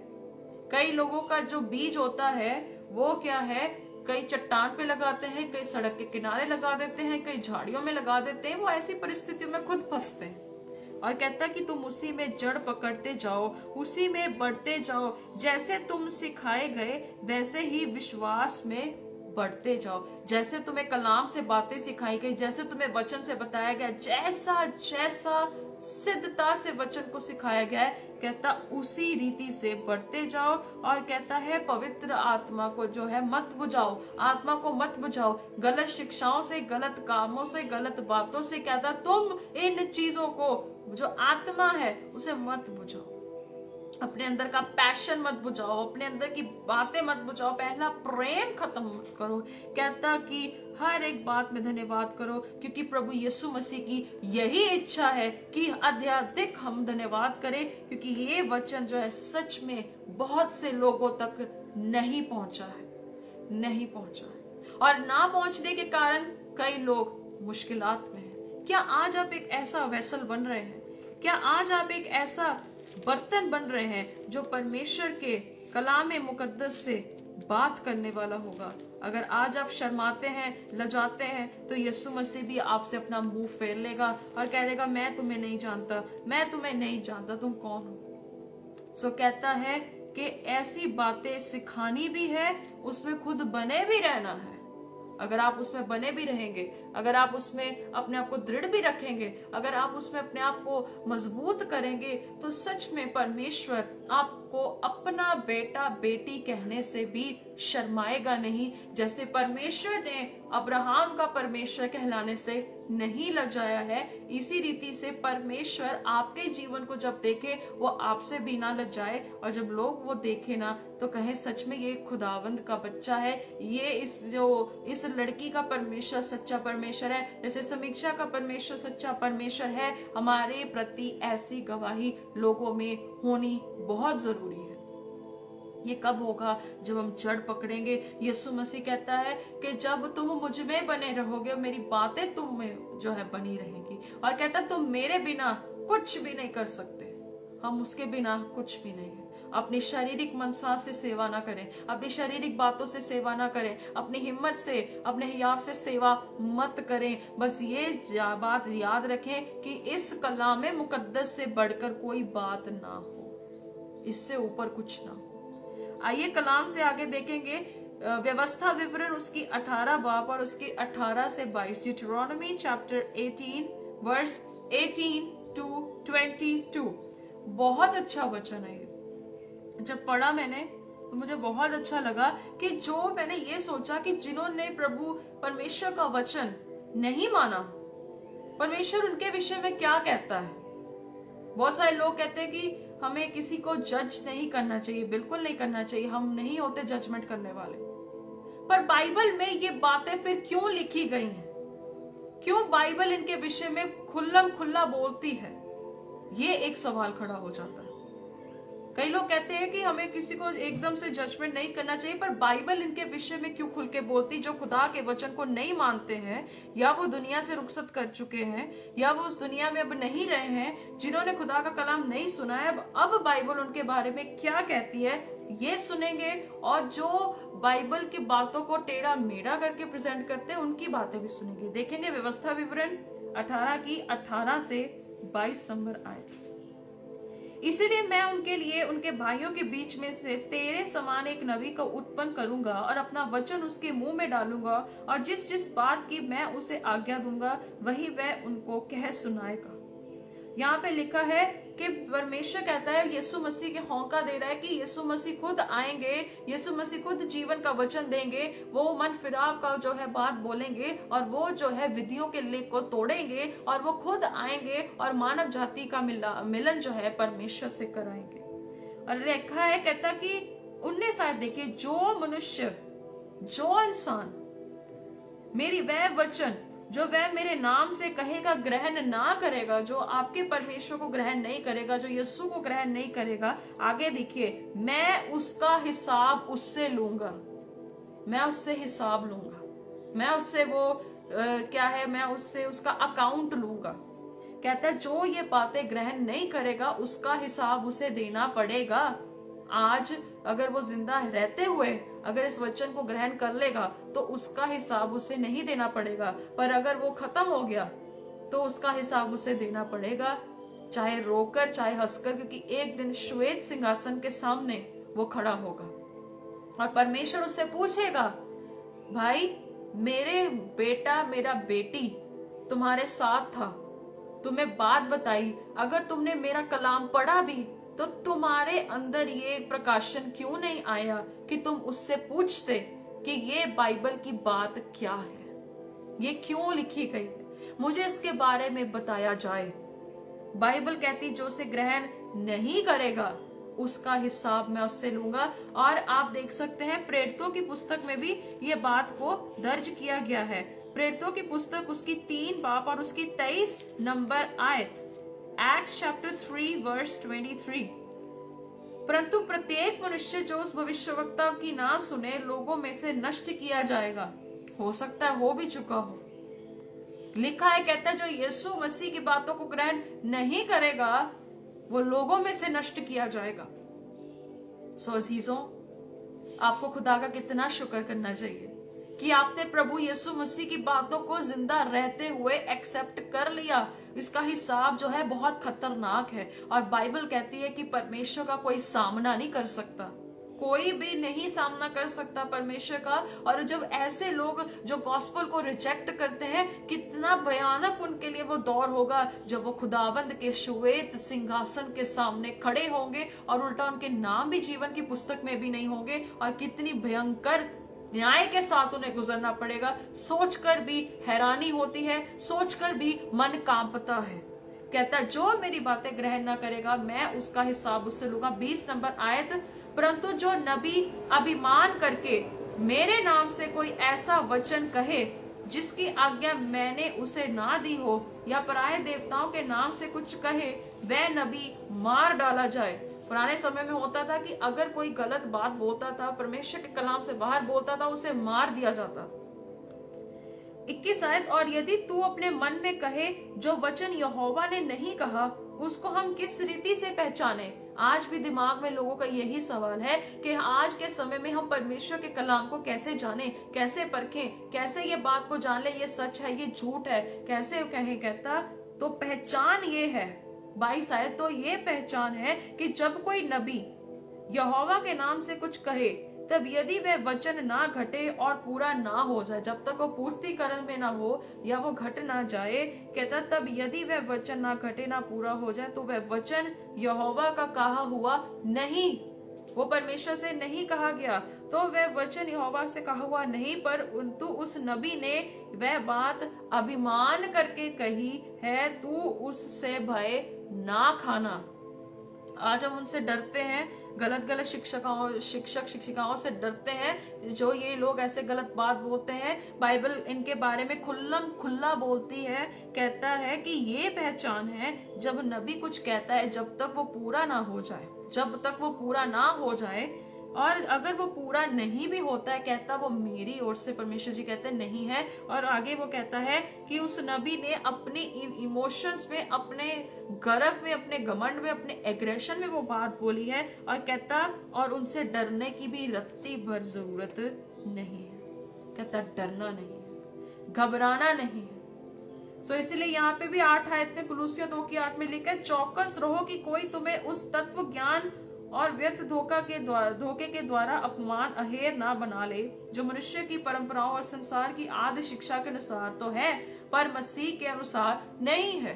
कई लोगों का जो बीज होता है वो क्या है, कई चट्टान पे लगाते हैं, कई सड़क के किनारे लगा देते हैं, कई झाड़ियों में लगा देते हैं। वो ऐसी परिस्थितियों में खुद फंसते हैं। और कहता कि तुम उसी में जड़ पकड़ते जाओ, उसी में बढ़ते जाओ, जैसे तुम सिखाए गए वैसे ही विश्वास में बढ़ते जाओ। जैसे तुम्हें कलाम से बातें सिखाई गई, जैसे तुम्हें वचन से बताया गया, जैसा जैसा सिद्धता से वचन को सिखाया गया है, कहता उसी रीति से बढ़ते जाओ। और कहता है पवित्र आत्मा को जो है मत बुझाओ, आत्मा को मत बुझाओ गलत शिक्षाओं से, गलत कामों से, गलत बातों से। कहता तुम इन चीजों को, जो आत्मा है उसे मत बुझाओ, अपने अंदर का पैशन मत बुझाओ, अपने अंदर की बातें मत बुझाओ, पहला प्रेम खत्म मत करो। कहता कि हर एक बात में धन्यवाद करो क्योंकि प्रभु यीशु मसीह की यही इच्छा है कि अत्यधिक हम धन्यवाद करें, क्योंकि ये वचन जो है सच में बहुत से लोगों तक नहीं पहुंचा है, नहीं पहुंचा है। और ना पहुंचने के कारण कई लोग मुश्किलात में हैं। क्या आज आप एक ऐसा वेसल बन रहे हैं? क्या आज आप एक ऐसा बर्तन बन रहे हैं जो परमेश्वर के कलाम मुकद्दस से बात करने वाला होगा? अगर आज आप शर्माते हैं, लजाते हैं, तो यीशु मसीह भी आपसे अपना मुंह फेर लेगा और कह देगा मैं तुम्हें नहीं जानता, मैं तुम्हें नहीं जानता, तुम कौन हो। सो कहता है कि ऐसी बातें सिखानी भी है, उसमें खुद बने भी रहना है। अगर आप उसमें बने भी रहेंगे, अगर आप उसमें अपने आप को दृढ़ भी रखेंगे, अगर आप उसमें अपने आप को मजबूत करेंगे, तो सच में परमेश्वर आपको अपना बेटा बेटी कहने से भी शर्माएगा नहीं। जैसे परमेश्वर ने अब्राहम का परमेश्वर कहलाने से नहीं लजाया है, इसी रीति से परमेश्वर आपके जीवन को जब देखे वो आपसे भी ना लजाए। और जब लोग वो देखे ना तो कहे सच में ये खुदावंद का बच्चा है, ये इस लड़की का परमेश्वर सच्चा परमेश्वर है, जैसे समीक्षा का परमेश्वर सच्चा परमेश्वर है। हमारे प्रति ऐसी गवाही लोगों में होनी बहुत जरूरी है। ये कब होगा? जब हम जड़ पकड़ेंगे। यीशु मसीह कहता है कि जब तुम मुझ में बने रहोगे, मेरी बातें तुम में जो है बनी रहेंगी। और कहता तुम मेरे बिना कुछ भी नहीं कर सकते। हम उसके बिना कुछ भी नहीं है। अपनी शारीरिक मनसा से सेवा ना करें, अपनी शारीरिक बातों से सेवा ना करें, अपनी हिम्मत से, अपने हियाव से सेवा मत करें। बस ये बात याद रखें कि इस कलाम मुकद्दस से बढ़कर कोई बात ना हो, इससे ऊपर कुछ ना हो। आइए कलाम से आगे देखेंगे। व्यवस्था विवरण उसकी 18 बाब और उसकी 18 से 22, ड्यूटेरोनॉमी चैप्टर 18 वर्स 18 to 22। बहुत अच्छा वचन है। जब पढ़ा मैंने तो मुझे बहुत अच्छा लगा कि जो मैंने ये सोचा कि जिन्होंने प्रभु परमेश्वर का वचन नहीं माना, परमेश्वर उनके विषय में क्या कहता है। बहुत सारे लोग कहते हैं कि हमें किसी को जज नहीं करना चाहिए। बिल्कुल नहीं करना चाहिए, हम नहीं होते जजमेंट करने वाले। पर बाइबल में ये बातें फिर क्यों लिखी गई हैं? क्यों बाइबल इनके विषय में खुल्लम खुल्ला बोलती है? ये एक सवाल खड़ा हो जाता है। कई लोग कहते हैं कि हमें किसी को एकदम से जजमेंट नहीं करना चाहिए, पर बाइबल इनके विषय में क्यों खुल के बोलती? जो खुदा के वचन को नहीं मानते हैं, या वो दुनिया से रुखसत कर चुके हैं, या वो उस दुनिया में अब नहीं रहे हैं, जिन्होंने खुदा का कलाम नहीं सुना है, अब बाइबल उनके बारे में क्या कहती है ये सुनेंगे। और जो बाइबल की बातों को टेढ़ा मेढ़ा करके प्रेजेंट करते हैं उनकी बातें भी सुनेंगे। देखेंगे व्यवस्था विवरण 18 की 18 से 22 नंबर आयत। इसीलिए मैं उनके लिए उनके भाइयों के बीच में से तेरे समान एक नबी को उत्पन्न करूंगा और अपना वचन उसके मुंह में डालूंगा, और जिस जिस बात की मैं उसे आज्ञा दूंगा वही वह उनको कह सुनाएगा। यहाँ पे लिखा है कि परमेश्वर कहता है, यीशु मसीह के हौका दे रहा है कि यीशु मसीह खुद आएंगे, यीशु मसीह खुद जीवन का वचन देंगे, वो मन फिराव का जो है बात बोलेंगे, और वो जो है विधियों के लेख को तोड़ेंगे, और वो खुद आएंगे और मानव जाति का मिलन जो है परमेश्वर से कराएंगे। और लिखा है, कहता कि 19 आयत देखिए, जो मनुष्य, जो इंसान मेरी वह वचन जो वह मेरे नाम से कहेगा ग्रहण ना करेगा, जो आपके परमेश्वर को ग्रहण नहीं करेगा, जो यीशु को ग्रहण नहीं करेगा, आगे देखिए, मैं उसका हिसाब उससे लूंगा। मैं उससे हिसाब लूंगा, मैं उससे मैं उससे उसका अकाउंट लूंगा। कहता है जो ये बातें ग्रहण नहीं करेगा उसका हिसाब उसे देना पड़ेगा। आज अगर वो जिंदा रहते हुए अगर इस वचन को ग्रहण कर लेगा तो उसका हिसाब उसे नहीं देना पड़ेगा, पर अगर वो खत्म हो गया तो उसका हिसाब उसे देना पड़ेगा, चाहे रोकर चाहे हंसकर, क्योंकि एक दिन श्वेत सिंहासन के सामने वो खड़ा होगा और परमेश्वर उससे पूछेगा, भाई मेरे बेटा मेरा बेटी तुम्हारे साथ था, तुम्हें बात बताई, अगर तुमने मेरा कलाम पढ़ा भी तो तुम्हारे अंदर ये प्रकाशन क्यों नहीं आया कि तुम उससे पूछते कि ये बाइबल की बात क्या है, ये क्यों लिखी गई है, मुझे इसके बारे में बताया जाए। बाइबल कहती जो उसे ग्रहण नहीं करेगा उसका हिसाब मैं उससे लूंगा। और आप देख सकते हैं प्रेरितों की पुस्तक में भी ये बात को दर्ज किया गया है। प्रेरितों की पुस्तक उसकी 3 बाब और उसकी 23 नंबर आयत, एक्ट्स चैप्टर 3 वर्स 23, परंतु प्रत्येक मनुष्य जो उस भविष्यवक्ता की ना सुने लोगों में से नष्ट किया जाएगा। हो सकता है हो भी चुका हो, लिखा है, कहता है जो यीशु मसीह की बातों को ग्रहण नहीं करेगा वो लोगों में से नष्ट किया जाएगा। सो अजीजों, आपको खुदा का कितना शुक्र करना चाहिए कि आपने प्रभु यीशु मसीह की बातों को जिंदा रहते हुए एक्सेप्ट कर लिया। इसका हिसाब जो है बहुत खतरनाक है और बाइबल कहती है कि परमेश्वर का कोई सामना नहीं कर सकता, कोई भी नहीं सामना कर सकता परमेश्वर का। और जब ऐसे लोग जो गॉस्पेल को रिजेक्ट करते हैं, कितना भयानक उनके लिए वो दौर होगा जब वो खुदाबंद के श्वेत सिंहासन के सामने खड़े होंगे और उल्टा उनके नाम भी जीवन की पुस्तक में भी नहीं होंगे, और कितनी भयंकर न्याय के साथ उन्हें गुजरना पड़ेगा। सोचकर भी हैरानी होती है, सोचकर भी मन कांपता है। कहता है जो मेरी बातें ग्रहण ना करेगा मैं उसका हिसाब उससे लूंगा। 20 नंबर आयत, परंतु जो नबी अभिमान करके मेरे नाम से कोई ऐसा वचन कहे जिसकी आज्ञा मैंने उसे ना दी हो, या पराये देवताओं के नाम से कुछ कहे, वह नबी मार डाला जाए। पुराने समय में होता था कि अगर कोई गलत बात बोलता था, परमेश्वर के कलाम से बाहर बोलता था, उसे मार दिया जाता। 21 आयत, और यदि तू अपने मन में कहे जो वचन यहोवा ने नहीं कहा उसको हम किस रीति से पहचाने। आज भी दिमाग में लोगों का यही सवाल है कि आज के समय में हम परमेश्वर के कलाम को कैसे जाने, कैसे परखें, कैसे ये बात को जान ले ये सच है ये झूठ है, कैसे कहें। कहता तो पहचान ये है 22 आयत, तो ये पहचान है कि जब कोई नबी यहोवा के नाम से कुछ कहे तब यदि वह वचन ना घटे और पूरा ना हो जाए, जब तक वो पूर्तिकरण में ना हो या वो घट ना जाए, कहता तब यदि वह वचन ना घटे ना पूरा हो जाए तो वह वचन यहोवा का कहा हुआ नहीं, वो परमेश्वर से नहीं कहा गया, तो वह वचन यहोवा से कहा हुआ नहीं, परंतु उस नबी ने वह बात अभिमान करके कही है, तू उससे भय ना खाना। आज हम उनसे डरते हैं, गलत शिक्षक शिक्षिकाओं से डरते हैं जो ये लोग ऐसे गलत बात बोलते हैं। बाइबल इनके बारे में खुल्लम खुल्ला बोलती है, कहता है कि ये पहचान है जब नबी कुछ कहता है जब तक वो पूरा ना हो जाए, जब तक वो पूरा ना हो जाए, और अगर वो पूरा नहीं भी होता है कहता वो मेरी ओर से, परमेश्वर जी कहते नहीं है। और आगे वो कहता है कि उस नबी ने अपने इमोशंस में, अपने गर्व में, अपने घमंड में, अपने एग्रेशन में वो बात बोली है, और कहता और उनसे डरने की भी रत्ती भर जरूरत नहीं है। कहता डरना नहीं है, घबराना नहीं है। सो इसलिए यहाँ पे भी 8 आयत में, कुलुस्सियों 2:8 में लिखा है, चौकस रहो कि कोई तुम्हें उस तत्व ज्ञान और व्यर्थ धोखे के द्वारा अपमान अहेर ना बना ले जो मनुष्य की परंपराओं और संसार की आदि शिक्षा के अनुसार तो है पर मसीह के अनुसार नहीं है।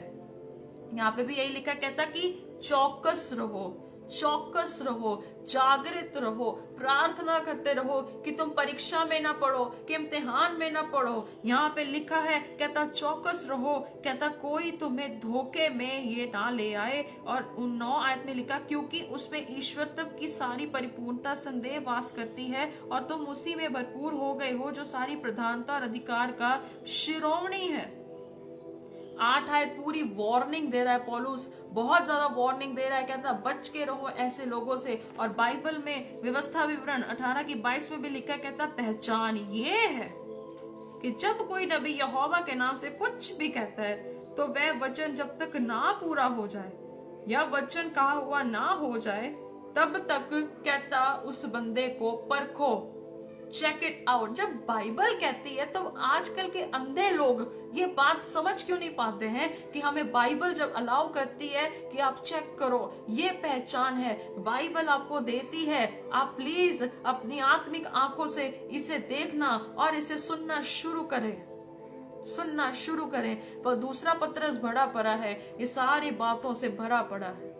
यहाँ पे भी यही लिखा, कहता कि चौकस रहो। चौकस रहो, जागृत रहो, प्रार्थना करते रहो कि तुम परीक्षा में ना पढ़ो, कि इम्तिहान में ना पढ़ो। यहाँ पे लिखा है, कहता चौकस रहो, कहता कोई तुम्हें धोखे में ये ना ले आए। और 9 आयत में लिखा, क्योंकि उसमें ईश्वरत्व की सारी परिपूर्णता संदेह वास करती है और तुम उसी में भरपूर हो गए हो जो सारी प्रधानता और अधिकार का शिरोमणि है। 8 आयत पूरी वार्निंग दे रहा है पौलुस, बहुत ज्यादा वार्निंग दे रहा है। कहता बच के रहो ऐसे लोगों से। और बाइबल में व्यवस्था विवरण 18 की 22 में भी लिखा, कहता पहचान ये है कि जब कोई नबी यहोवा के नाम से कुछ भी कहता है तो वह वचन जब तक ना पूरा हो जाए या वचन कहा हुआ ना हो जाए तब तक, कहता उस बंदे को परखो, चेक इट आउट। जब बाइबल कहती है तो आजकल के अंधे लोग ये बात समझ क्यों नहीं पाते हैं कि हमें बाइबल जब अलाउ करती है कि आप चेक करो, ये पहचान है, बाइबल आपको देती है, आप प्लीज अपनी आत्मिक आंखों से इसे देखना और इसे सुनना शुरू करें। पर दूसरा पत्रस भरा पड़ा है, ये सारी बातों से भरा पड़ा है।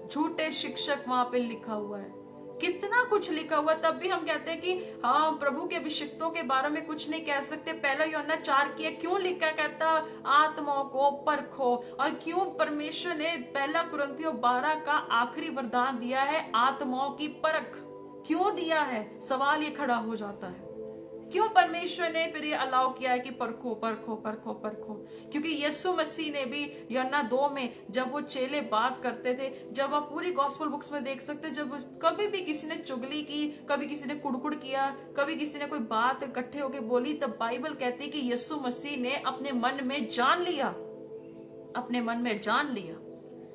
झूठे शिक्षक वहां पे लिखा हुआ है, कितना कुछ लिखा हुआ। तब भी हम कहते हैं कि हाँ प्रभु के अभिषिक्तों के बारे में कुछ नहीं कह सकते। पहला यूहन्ना 4 की क्यों लिखा, कहता आत्माओं को परखो। और क्यों परमेश्वर ने पहला कुरिन्थियों 12 का आखिरी वरदान दिया है, आत्माओं की परख क्यों दिया है? सवाल ये खड़ा हो जाता है, क्यों परमेश्वर ने फिर ये अलाउ किया है कि परखो। क्योंकि यीशु मसीह ने भी यूहन्ना 2 में जब वो चेले बात करते थे, जब आप पूरी गॉस्पेल बुक्स में देख सकते, जब कभी भी किसी ने चुगली की, कभी किसी ने कुड़कुड़ किया, कभी किसी ने कोई बात इकट्ठे होकर बोली, तब बाइबल कहती है कि यीशु मसीह ने अपने मन में जान लिया,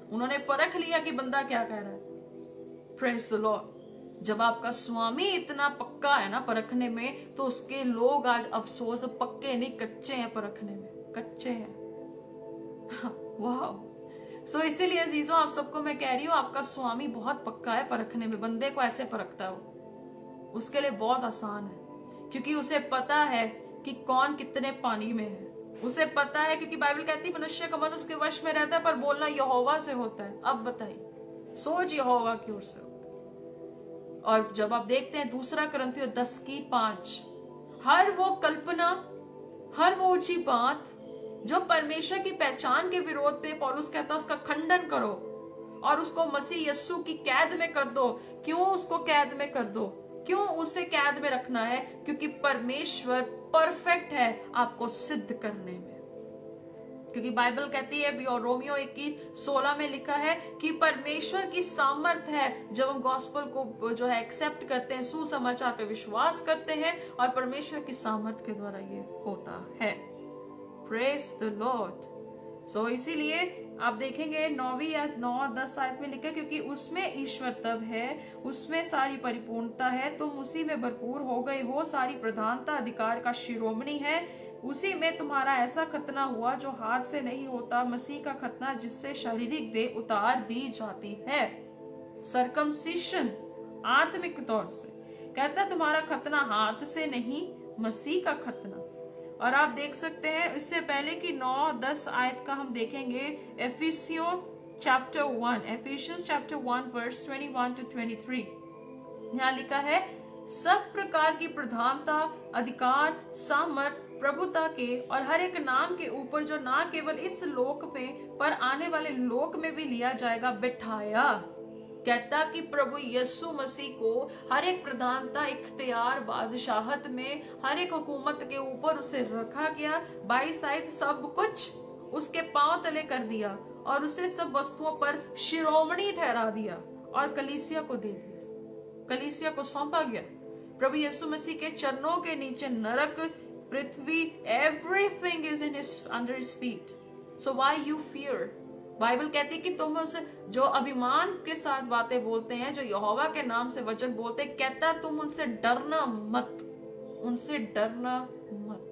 उन्होंने परख लिया कि बंदा क्या कह रहा है। Praise the Lord. जब आपका स्वामी इतना पक्का है ना परखने में, तो उसके लोग आज अफसोस, पक्के नहीं कच्चे हैं परखने में, कच्चे हैं। वाह। सो इसीलिए अजीजों आप सबको मैं कह रही हूँ, आपका स्वामी बहुत पक्का है परखने में। बंदे को ऐसे परखता हो, उसके लिए बहुत आसान है, क्योंकि उसे पता है कि कौन कितने पानी में है। उसे पता है, क्योंकि बाइबल कहती है मनुष्य का मन उसके वश में रहता है, पर बोलना यहोवा से होता है। अब बताइए, सोच यहोवा की ओर से। और जब आप देखते हैं 2 कुरिन्थियों 10 की 5, हर वो कल्पना, हर वो ऊंची बात जो परमेश्वर की पहचान के विरोध पे पौलुस कहता है, उसका खंडन करो और उसको मसीह यीशु की कैद में कर दो। क्यों उसको कैद में कर दो? क्यों उसे कैद में रखना है? क्योंकि परमेश्वर परफेक्ट है आपको सिद्ध करने में। क्योंकि बाइबल कहती है, और रोमियो 1:16 में लिखा है कि परमेश्वर की सामर्थ है जब हम गॉस्पेल को जो है एक्सेप्ट करते हैं, सुसमाचार पे विश्वास करते हैं, और परमेश्वर की सामर्थ के द्वारा ये होता है। Praise the Lord. सो इसीलिए आप देखेंगे 9-10 आयत में लिखा, क्योंकि उसमें ईश्वरत्व है, उसमें सारी परिपूर्णता है, तुम उसी में भरपूर हो गए हो, सारी प्रधानता अधिकार का शिरोमणि है। उसी में तुम्हारा ऐसा खतना हुआ जो हाथ से नहीं होता, मसीह का खतना जिससे शारीरिक देह उतार दी जाती है। सर्कमसिशन आत्मिक तौर से, कहता तुम्हारा खतना हाथ से नहीं, मसीह का खतना। और आप देख सकते हैं इससे पहले कि 9-10 आयत का हम देखेंगे, एफिसियंस चैप्टर 1 वर्स 21-23। यहाँ लिखा है, सब प्रकार की प्रधानता, अधिकार, सामर्थ प्रभुता के और हर एक नाम के ऊपर जो ना केवल इस लोक में पर आने वाले लोक में भी लिया जाएगा, बिठाया। कहता कि प्रभु यीशु मसीह को हर एक प्रधानता, इख्तियार, बादशाहत में, हर एक हुकूमत के ऊपर उसे रखा गया। 22 आयत, सब कुछ उसके पांव तले कर दिया और उसे सब वस्तुओं पर शिरोमणि ठहरा दिया और कलीसिया को दे दिया, कलीसिया को सौंपा गया। प्रभु यीशु मसीह के चरणों के नीचे नरक, पृथ्वी, everything is in under his feet. So why you fear? Bible कहती है कि तुम उसे जो अभिमान के साथ बातें बोलते हैं, जो यहोवा के नाम से वचन बोलते हैं, कहता तुम उनसे डरना मत, उनसे डरना मत।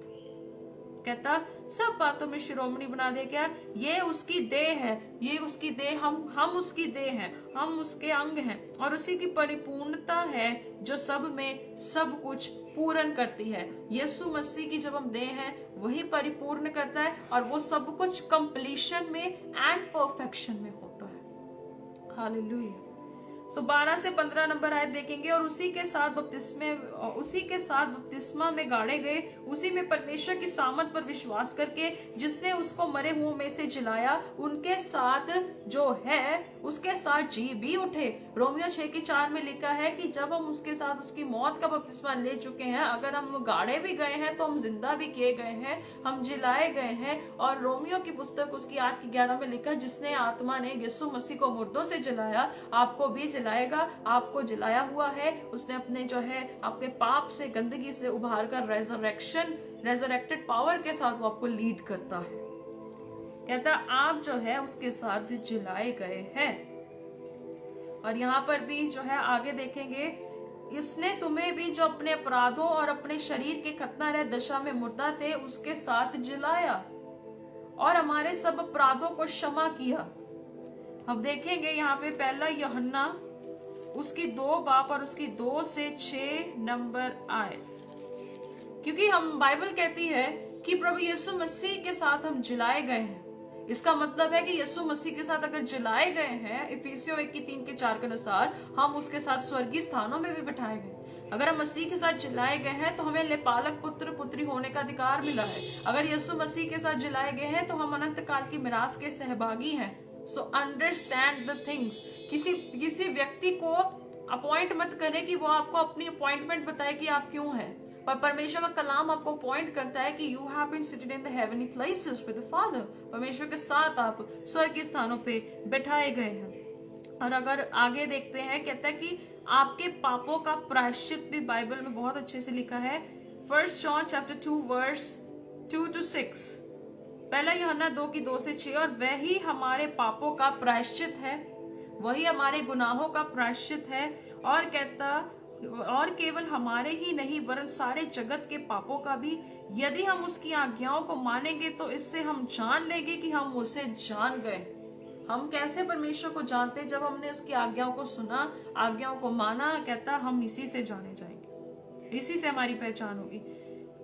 कहता सब बातों में शिरोमणि बना दे। क्या? ये उसकी देह है, ये उसकी देह, हम उसकी देह हैं, हम उसके अंग हैं, और उसी की परिपूर्णता है जो सब में सब कुछ पूर्ण करती है। यीशु मसीह की जब हम देह हैं, वही परिपूर्ण करता है, और वो सब कुछ कंप्लीशन में एंड परफेक्शन में होता है। हालेलुया। सो 12 से 15 नंबर आयत देखेंगे। और उसी के साथ बपतिस्मा में गाड़े गए, उसी में परमेश्वर की सामर्थ पर विश्वास करके जिसने उसको मरे हुओं में से जिलाया, उनके साथ जो है उसके साथ जी भी उठे। रोमियो 6:4 में लिखा है कि जब हम उसके साथ उसकी मौत का बपतिस्मा ले चुके हैं, अगर हम गाड़े भी गए हैं तो हम जिंदा भी किए गए हैं, हम जिलाए गए हैं। और रोमियो की पुस्तक उसकी 8:11 में लिखा, जिसने आत्मा ने यीशु मसीह को मुर्दों से जिलाया, आपको भी जिलाएगा। आपको जिलाया हुआ है, उसने अपने जो है आपके पाप से, गंदगी से उभार कर रेजरेक्टेड पावर के साथ वो आपको लीड करता है। कहता आप जो है उसके साथ जिलाए गए हैं। और यहाँ पर भी जो है आगे देखेंगे, उसने तुम्हें भी जो अपने अपराधों और अपने शरीर के खतनारह दशा में मुर्दा थे उसके साथ जिलाया और हमारे सब अपराधों को क्षमा किया। अब देखेंगे यहाँ पे पहला यूहन्ना उसकी 2 बाप और उसकी 2 से 6 नंबर आए। क्योंकि हम बाइबल कहती है कि प्रभु यीशु मसीह के साथ हम जिलाए गए हैं। इसका मतलब है कि यीशु मसीह के साथ अगर जिलाए गए हैं, इफिसियों 1:3-4 के अनुसार, हम उसके साथ स्वर्गीय स्थानों में भी बिठाए गए। अगर हम मसीह के साथ जिलाए गए हैं तो हमें लेपालक पुत्र पुत्री होने का अधिकार मिला है। अगर यीशु मसीह के साथ जिलाए गए हैं तो हम अनंत काल की मिरास के सहभागी हैं। So understand the things. किसी व्यक्ति को अपॉइंट मत करें कि वो आपको अपनी अपॉइंटमेंट बताए कि आप क्यों हैं, पर परमेश्वर का कलाम आपको पॉइंट करता है कि you have been seated in the heavenly places with the father. परमेश्वर के साथ आप स्वर्गीय स्थानों पे बैठाए गए हैं। और अगर आगे देखते हैं, कहता है कि आपके पापों का प्रायश्चित भी बाइबल में बहुत अच्छे से लिखा है। 1 जॉन चैप्टर 2 वर्स 2-6, पहला यूहन्ना 2:2 से 6। और वही हमारे पापों का प्रायश्चित है, वही हमारे गुनाहों का प्रायश्चित है। और कहता, और केवल हमारे ही नहीं वरन सारे जगत के पापों का भी। यदि हम उसकी आज्ञाओं को मानेंगे तो इससे हम जान लेंगे कि हम उसे जान गए। हम कैसे परमेश्वर को जानते? जब हमने उसकी आज्ञाओं को सुना, आज्ञाओं को माना। कहता हम इसी से जाने जाएंगे, इसी से हमारी पहचान होगी।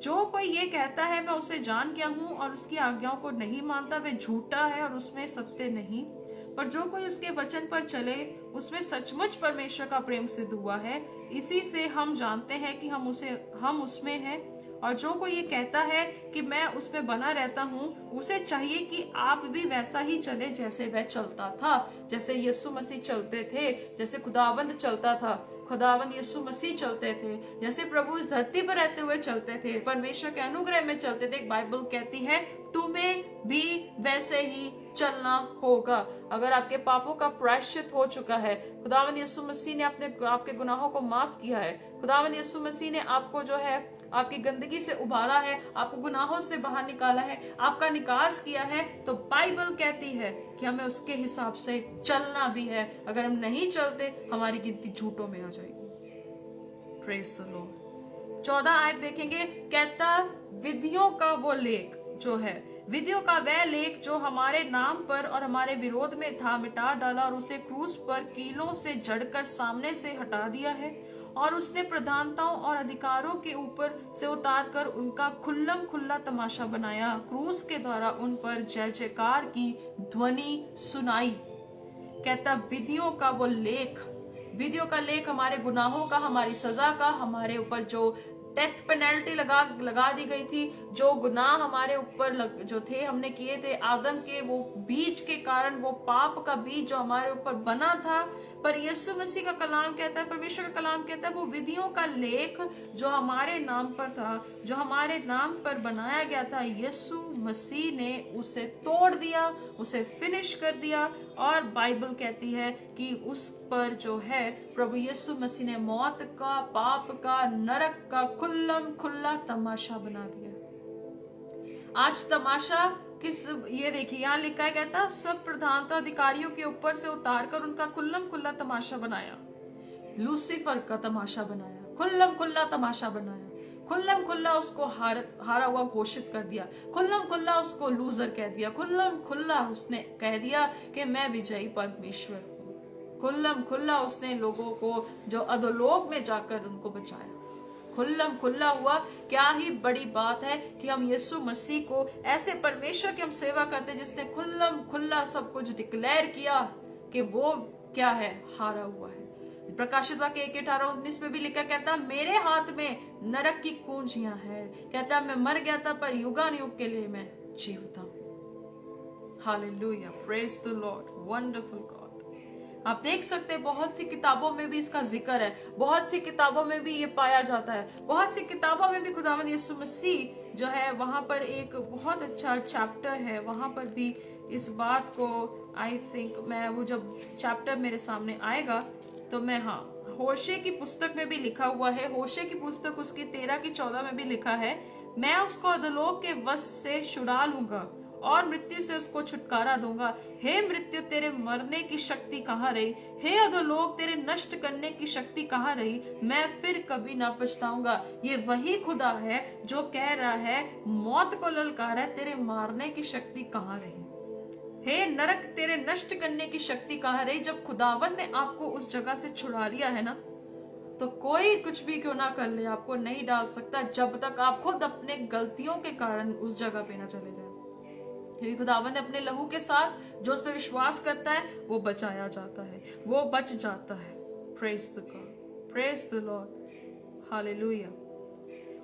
जो कोई ये कहता है मैं उसे जान गया हूँ और उसकी आज्ञाओं को नहीं मानता, वह झूठा है और उसमें सत्य नहीं। पर जो कोई उसके वचन पर चले, उसमें सचमुच परमेश्वर का प्रेम सिद्ध हुआ है। इसी से हम जानते हैं कि हम उसमें हैं। और जो कोई ये कहता है कि मैं उसमें बना रहता हूँ, उसे चाहिए कि आप भी वैसा ही चले जैसे वह चलता था। जैसे यीशु मसीह चलते थे, जैसे खुदावंद चलता था, खुदावंद यीशु मसीह चलते थे, जैसे प्रभु इस धरती पर रहते हुए चलते थे, परमेश्वर के अनुग्रह में चलते थे। बाइबल कहती है तुम्हें भी वैसे ही चलना होगा। अगर आपके पापों का प्रायश्चित हो चुका है, खुदावंद यीशु मसीह ने आपके गुनाहों को माफ किया है, खुदावंद यीशु मसीह ने आपको जो है आपकी गंदगी से उबारा है, आपको गुनाहों से बाहर निकाला है, आपका निकास किया है, तो बाइबल कहती है कि हमें उसके हिसाब से चलना भी है। अगर हम नहीं चलते, हमारी गिनती झूठों में आ जाएगी। Praise the Lord. 14 आयत देखेंगे। कहता विधियों का वो लेख जो है, विधियों का वह लेख जो हमारे नाम पर और हमारे विरोध में था, मिटा डाला और उसे क्रूस पर कीलों से जड़कर सामने से हटा दिया है। और उसने प्रधानताओं और अधिकारों के ऊपर से उतारकर उनका खुल्लम खुल्ला तमाशा बनाया। क्रूस के द्वारा उन पर जय जयकार की ध्वनि सुनाई। कहता विधियों का वो लेख, विधियों का लेख हमारे गुनाहों का, हमारी सजा का, हमारे ऊपर जो डेथ पेनल्टी लगा दी गई थी, जो गुनाह हमारे ऊपर जो थे, हमने किए थे आदम के वो बीज के कारण, वो पाप का बीज जो हमारे ऊपर बना था। पर यीशु मसीह का कलाम कहता है, परमेश्वर का कलाम कहता है, वो विधियों का लेख जो हमारे नाम पर था, जो हमारे नाम पर बनाया गया था, यीशु मसीह ने उसे तोड़ दिया, उसे फिनिश कर दिया। और बाइबल कहती है कि उस पर जो है प्रभु यीशु मसीह ने मौत का, पाप का, नरक का खुल्लम खुल्ला तमाशा बना दिया। आज तमाशा किस, ये देखिए यहाँ लिखा है, कहता सब प्रधानता अधिकारियों के ऊपर से उतारकर उनका खुल्लम खुल्ला तमाशा बनाया। लूसीफर का तमाशा बनाया, खुल्लम खुल्ला तमाशा बनाया, खुल्लम खुल्ला उसको हारा हुआ घोषित कर दिया, खुल्लम खुल्ला उसको लूजर कह दिया, खुल्लम खुल्ला उसने कह दिया कि मैं विजयी परमेश्वर हूँ। खुल्लम खुल्ला उसने लोगों को जो अधोलोक में जाकर उनको बचाया, खुल्लम खुल्ला हुआ। क्या ही बड़ी बात है कि हम यीशु मसीह को, ऐसे परमेश्वर की हम सेवा करते जिसने खुल्लम खुल्ला सब कुछ डिक्लेयर किया कि वो क्या है, हारा हुआ है। प्रकाशित वाक्य 1:18-19 में भी लिखा, कहता मेरे हाथ में नरक की कुंजियां हैं, कहता मैं मर गया था पर युगानुयुग के लिए मैं जीवता हूं। Hallelujah, praise the Lord, wonderful God. आप देख सकते हैं बहुत सी किताबों में भी इसका जिक्र है, बहुत सी किताबों में भी ये पाया जाता है, बहुत सी किताबों में भी खुदावंद यीशु मसीह जो है वहां पर एक बहुत अच्छा चैप्टर है, वहां पर भी इस बात को आई थिंक मैं वो जब चैप्टर मेरे सामने आएगा तो मैं, हाँ, होशे की पुस्तक में भी लिखा हुआ है, होशे की पुस्तक उसकी 13-14 में भी लिखा है, मैं उसको अधोलोक के वश से छुड़ा लूंगा और मृत्यु से उसको छुटकारा दूंगा। हे मृत्यु तेरे मरने की शक्ति कहाँ रही, हे अधोलोक तेरे नष्ट करने की शक्ति कहाँ रही, मैं फिर कभी ना पछताऊंगा। ये वही खुदा है जो कह रहा है, मौत को ललकारा, तेरे मारने की शक्ति कहाँ रही, हे नरक तेरे नष्ट करने की शक्ति कहाँ रही। जब खुदावंद ने आपको उस जगह से छुड़ा लिया है ना, तो कोई कुछ भी क्यों ना कर ले आपको नहीं डाल सकता, जब तक आप खुद अपने गलतियों के कारण उस जगह पे ना चले जाए। क्योंकि खुदावंद ने अपने लहू के साथ जो उस पर विश्वास करता है वो बचाया जाता है, वो बच जाता है। Praise the God, praise the Lord, hallelujah.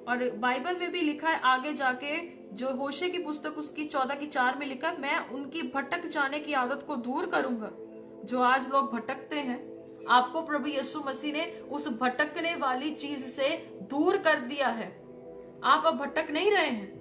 और बाइबल में भी लिखा है आगे जाके, जो होशे की पुस्तक उसकी 14:4 में लिखा, मैं उनकी भटक जाने की आदत को दूर करूंगा। जो आज लोग भटकते हैं, आपको प्रभु यीशु मसीह ने उस भटकने वाली चीज से दूर कर दिया है। आप अब भटक नहीं रहे हैं,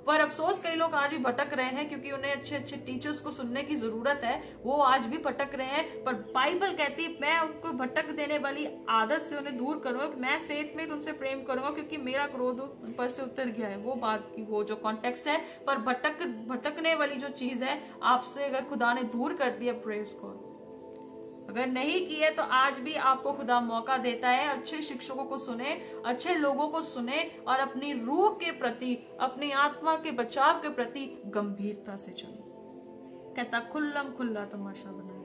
पर अफसोस कई लोग आज भी भटक रहे हैं क्योंकि उन्हें अच्छे अच्छे टीचर्स को सुनने की जरूरत है, वो आज भी भटक रहे हैं। पर बाइबल कहती है मैं उनको भटक देने वाली आदत से उन्हें दूर करूंगा, मैं सेठ में तुमसे प्रेम करूंगा क्योंकि मेरा क्रोध उन पर से उतर गया है। वो बात की वो जो कॉन्टेक्स्ट है, पर भटकने वाली जो चीज है आपसे अगर खुदा ने दूर कर दिया, प्रेज गॉड, अगर नहीं किए तो आज भी आपको खुदा मौका देता है, अच्छे शिक्षकों को सुने, अच्छे लोगों को सुने और अपनी रूह के प्रति, अपनी आत्मा के बचाव के प्रति गंभीरता से चले। कहता खुल्लम खुल्ला तमाशा बनाया,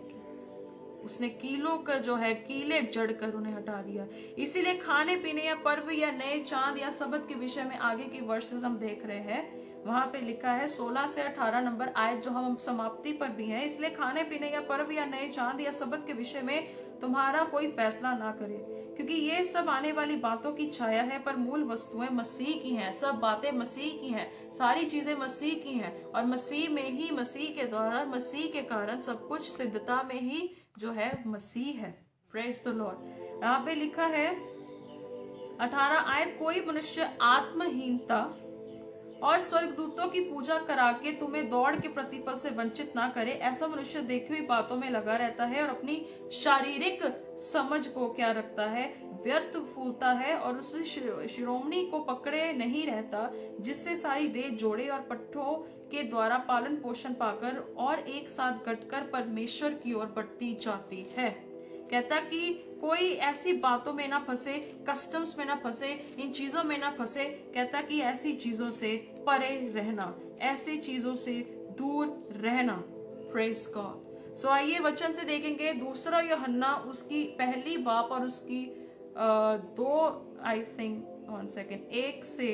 उसने कीलों का जो है कीले जड़ कर उन्हें हटा दिया। इसीलिए खाने पीने या पर्व या नए चांद या सबत के विषय में आगे की वर्सेस हम देख रहे हैं, वहां पे लिखा है 16 से 18 नंबर आयत जो हम समाप्ति पर भी है। इसलिए खाने पीने या पर्व या नए चांद या सबत के विषय में तुम्हारा कोई फैसला ना करे, क्योंकि ये सब आने वाली बातों की छाया है, पर मूल वस्तुएं मसीह की हैं। सब बातें मसीह की हैं, सारी चीजें मसीह की हैं, और मसीह में ही, मसीह के द्वारा, मसीह के कारण सब कुछ सिद्धता में ही जो है मसीह है। Praise the Lord. यहाँ पे लिखा है 18 आयत, कोई मनुष्य आत्महीनता और स्वर्गदूतों की पूजा करा के तुम्हें दौड़ के प्रतिफल से वंचित ना करे। ऐसा मनुष्य देखी हुई बातों में लगा रहता है और अपनी शारीरिक समझ को क्या रखता है, व्यर्थ फूलता है और उस शिरोमणि को पकड़े नहीं रहता, जिससे सारी देह जोड़े और पट्टों के द्वारा पालन पोषण पाकर और एक साथ गटकर परमेश्वर की ओर बढ़ती जाती है। कहता कि कोई ऐसी बातों में ना फंसे, कस्टम्स में ना फंसे, इन चीजों में ना फंसे। कहता कि ऐसी चीजों से परे रहना, ऐसी चीजों से दूर रहना। Praise God. सो आइए वचन से देखेंगे 2 यूहन्ना उसकी पहली बाप और उसकी 1 से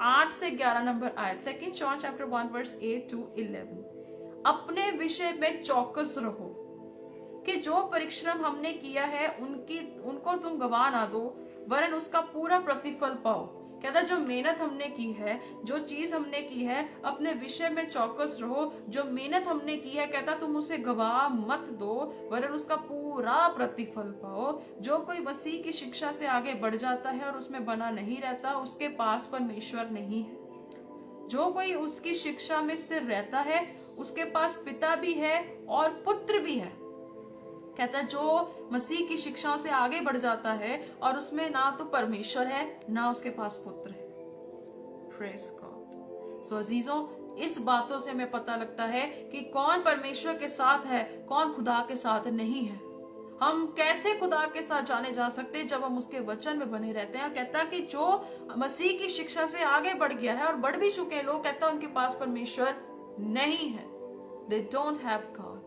8 से 11 नंबर आयत। 2 जॉन चैप्टर 1 वर्स 8 to 11। अपने विषय में चौकस रहो कि जो परिश्रम हमने किया है उनको तुम गवा ना दो, वरन उसका पूरा प्रतिफल पाओ। कहता जो मेहनत हमने की है, जो चीज हमने की है, अपने विषय में चौकस रहो। जो मेहनत हमने की है, कहता तुम उसे गवा मत दो, वरन उसका पूरा प्रतिफल पाओ। जो कोई मसीह की शिक्षा से आगे बढ़ जाता है और उसमें बना नहीं रहता, उसके पास परमेश्वर नहीं है। जो कोई उसकी शिक्षा में स्थिर रहता है, उसके पास पिता भी है और पुत्र भी है। कहता जो मसीह की शिक्षाओं से आगे बढ़ जाता है और उसमें ना तो परमेश्वर है ना उसके पास पुत्र है। Praise God. सो अजीजों, इस बातों से हमें पता लगता है कि कौन परमेश्वर के साथ है, कौन खुदा के साथ नहीं है। हम कैसे खुदा के साथ जाने जा सकते हैं, जब हम उसके वचन में बने रहते हैं। कहता कि जो मसीह की शिक्षा से आगे बढ़ गया है और बढ़ भी चुके हैं लोग, कहता उनके पास परमेश्वर नहीं है। They don't have God।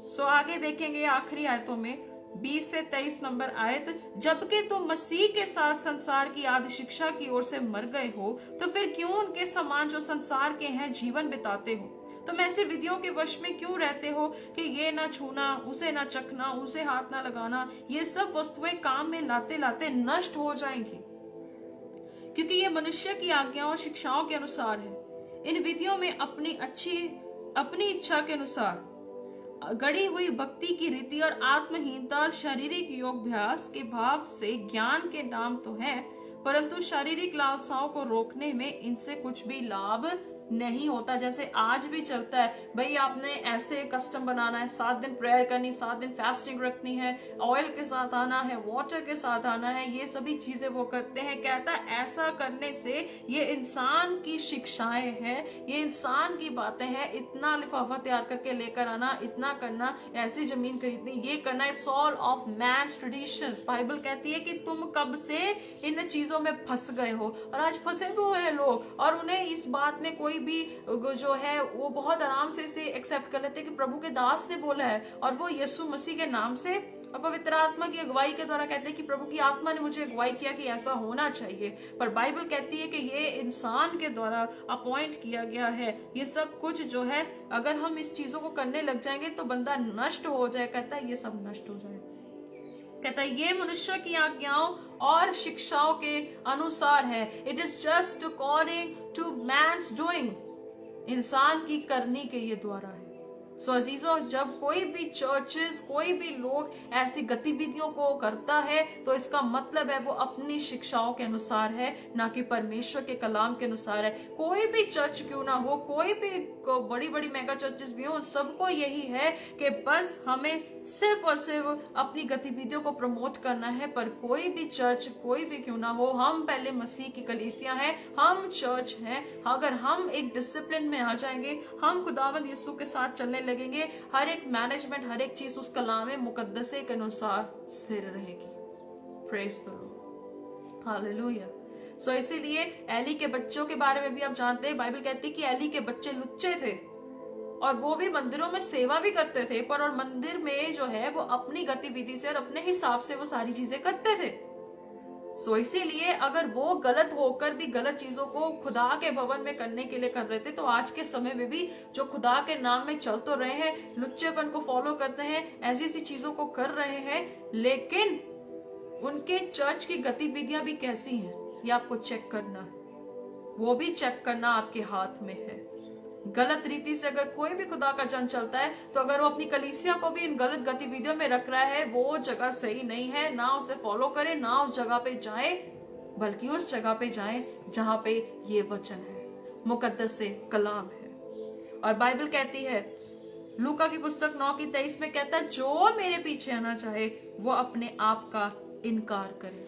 सो आगे देखेंगे आखिरी आयतों में 20 से 23 नंबर आयत, जबकि तुम मसीह के साथ संसार की आदि शिक्षा की ओर से मर गए हो, तो फिर क्यों उनके समान जो संसार के हैं जीवन बिताते हो। तुम ऐसे विधियों के वश में क्यों रहते हो कि ये ना छूना, उसे ना चखना, उसे हाथ ना लगाना, ये सब वस्तुएं काम में लाते लाते नष्ट हो जाएंगी, क्योंकि ये मनुष्य की आज्ञाओं और शिक्षाओं के अनुसार है। इन विधियों में अपनी इच्छा के अनुसार गढ़ी हुई भक्ति की रीति और आत्महीनता और शारीरिक योगाभ्यास के भाव से ज्ञान के नाम तो है, परंतु शारीरिक लालसाओं को रोकने में इनसे कुछ भी लाभ नहीं होता। जैसे आज भी चलता है, भाई आपने ऐसे कस्टम बनाना है, 7 दिन प्रेयर करनी, 7 दिन फास्टिंग रखनी है, ऑयल के साथ आना है, वाटर के साथ आना है, ये सभी चीजें वो करते हैं। कहता है ऐसा करने से ये इंसान की शिक्षाएं हैं, ये इंसान की बातें हैं। इतना लिफाफा तैयार करके लेकर आना, इतना करना, ऐसी जमीन खरीदनी, ये करना, it's all of man's traditions. Bible कहती है कि तुम कब से इन चीजों में फंस गए हो, और आज फंसे हुए हैं लोग, और उन्हें इस बात में कोई भी जो है वो बहुत आराम से इसे एक्सेप्ट कर लेते हैं कि प्रभु के दास ने बोला है, और वो यीशु मसीह के नाम से और पवित्र आत्मा की अगुवाई के द्वारा कहते हैं कि प्रभु की आत्मा ने मुझे अगुवाई किया कि ऐसा होना चाहिए। पर बाइबल कहती है कि ये इंसान के द्वारा अपॉइंट किया गया है। ये सब कुछ जो है, अगर हम इस चीजों को करने लग जाएंगे तो बंदा नष्ट हो जाए। कहता है ये सब नष्ट हो जाए। कहता है ये मनुष्य की आज्ञाओं और शिक्षाओं के अनुसार है। It is just according to man's doing. इंसान की करनी के ये द्वारा है। सो अजीजों, जब कोई भी चर्चेस, कोई भी लोग ऐसी गतिविधियों को करता है तो इसका मतलब है वो अपनी शिक्षाओं के अनुसार है, ना कि परमेश्वर के कलाम के अनुसार है। कोई भी चर्च क्यों ना हो, कोई भी बड़ी बड़ी मेगा चर्चेस भी हो, सबको यही है कि बस हमें सिर्फ और सिर्फ अपनी गतिविधियों को प्रमोट करना है। पर कोई भी चर्च, कोई भी क्यों ना हो, हम पहले मसीह की कलीसिया हैं, हम चर्च हैं। अगर हम एक डिसिप्लिन में आ जाएंगे, हम खुदावंद यीशु के साथ चलने लगेंगे, हर एक मैनेजमेंट, हर एक चीज उस कलाम मुकद्दसे के अनुसार स्थिर रहेगी। Praise the Lord, hallelujah. So इसीलिए एली के बच्चों के बारे में भी आप जानते हैं, बाइबल कहती है कि एली के बच्चे लुच्चे थे और वो भी मंदिरों में सेवा भी करते थे, पर और मंदिर में जो है वो अपनी गतिविधि से और अपने हिसाब से वो सारी चीजें करते थे। सो इसीलिए अगर वो गलत होकर भी गलत चीजों को खुदा के भवन में करने के लिए कर रहे थे, तो आज के समय में भी जो खुदा के नाम में चल तो रहे हैं, लुच्चेपन को फॉलो करते हैं, ऐसी ऐसी चीजों को कर रहे हैं, लेकिन उनके चर्च की गतिविधियां भी कैसी हैं ये आपको चेक करना है। वो भी चेक करना आपके हाथ में है। गलत रीति से अगर कोई भी खुदा का जन चलता है, तो अगर वो अपनी कलीसिया को भी इन गलत गतिविधियों में रख रहा है, वो जगह सही नहीं है। ना उसे फॉलो करे, ना उस जगह पे जाए, बल्कि उस जगह पे जाए जहां पे ये वचन है, मुकद्दस से कलाम है। और बाइबल कहती है, लूका की पुस्तक 9:23 में कहता है, जो मेरे पीछे आना चाहे वो अपने आप का इनकार करे,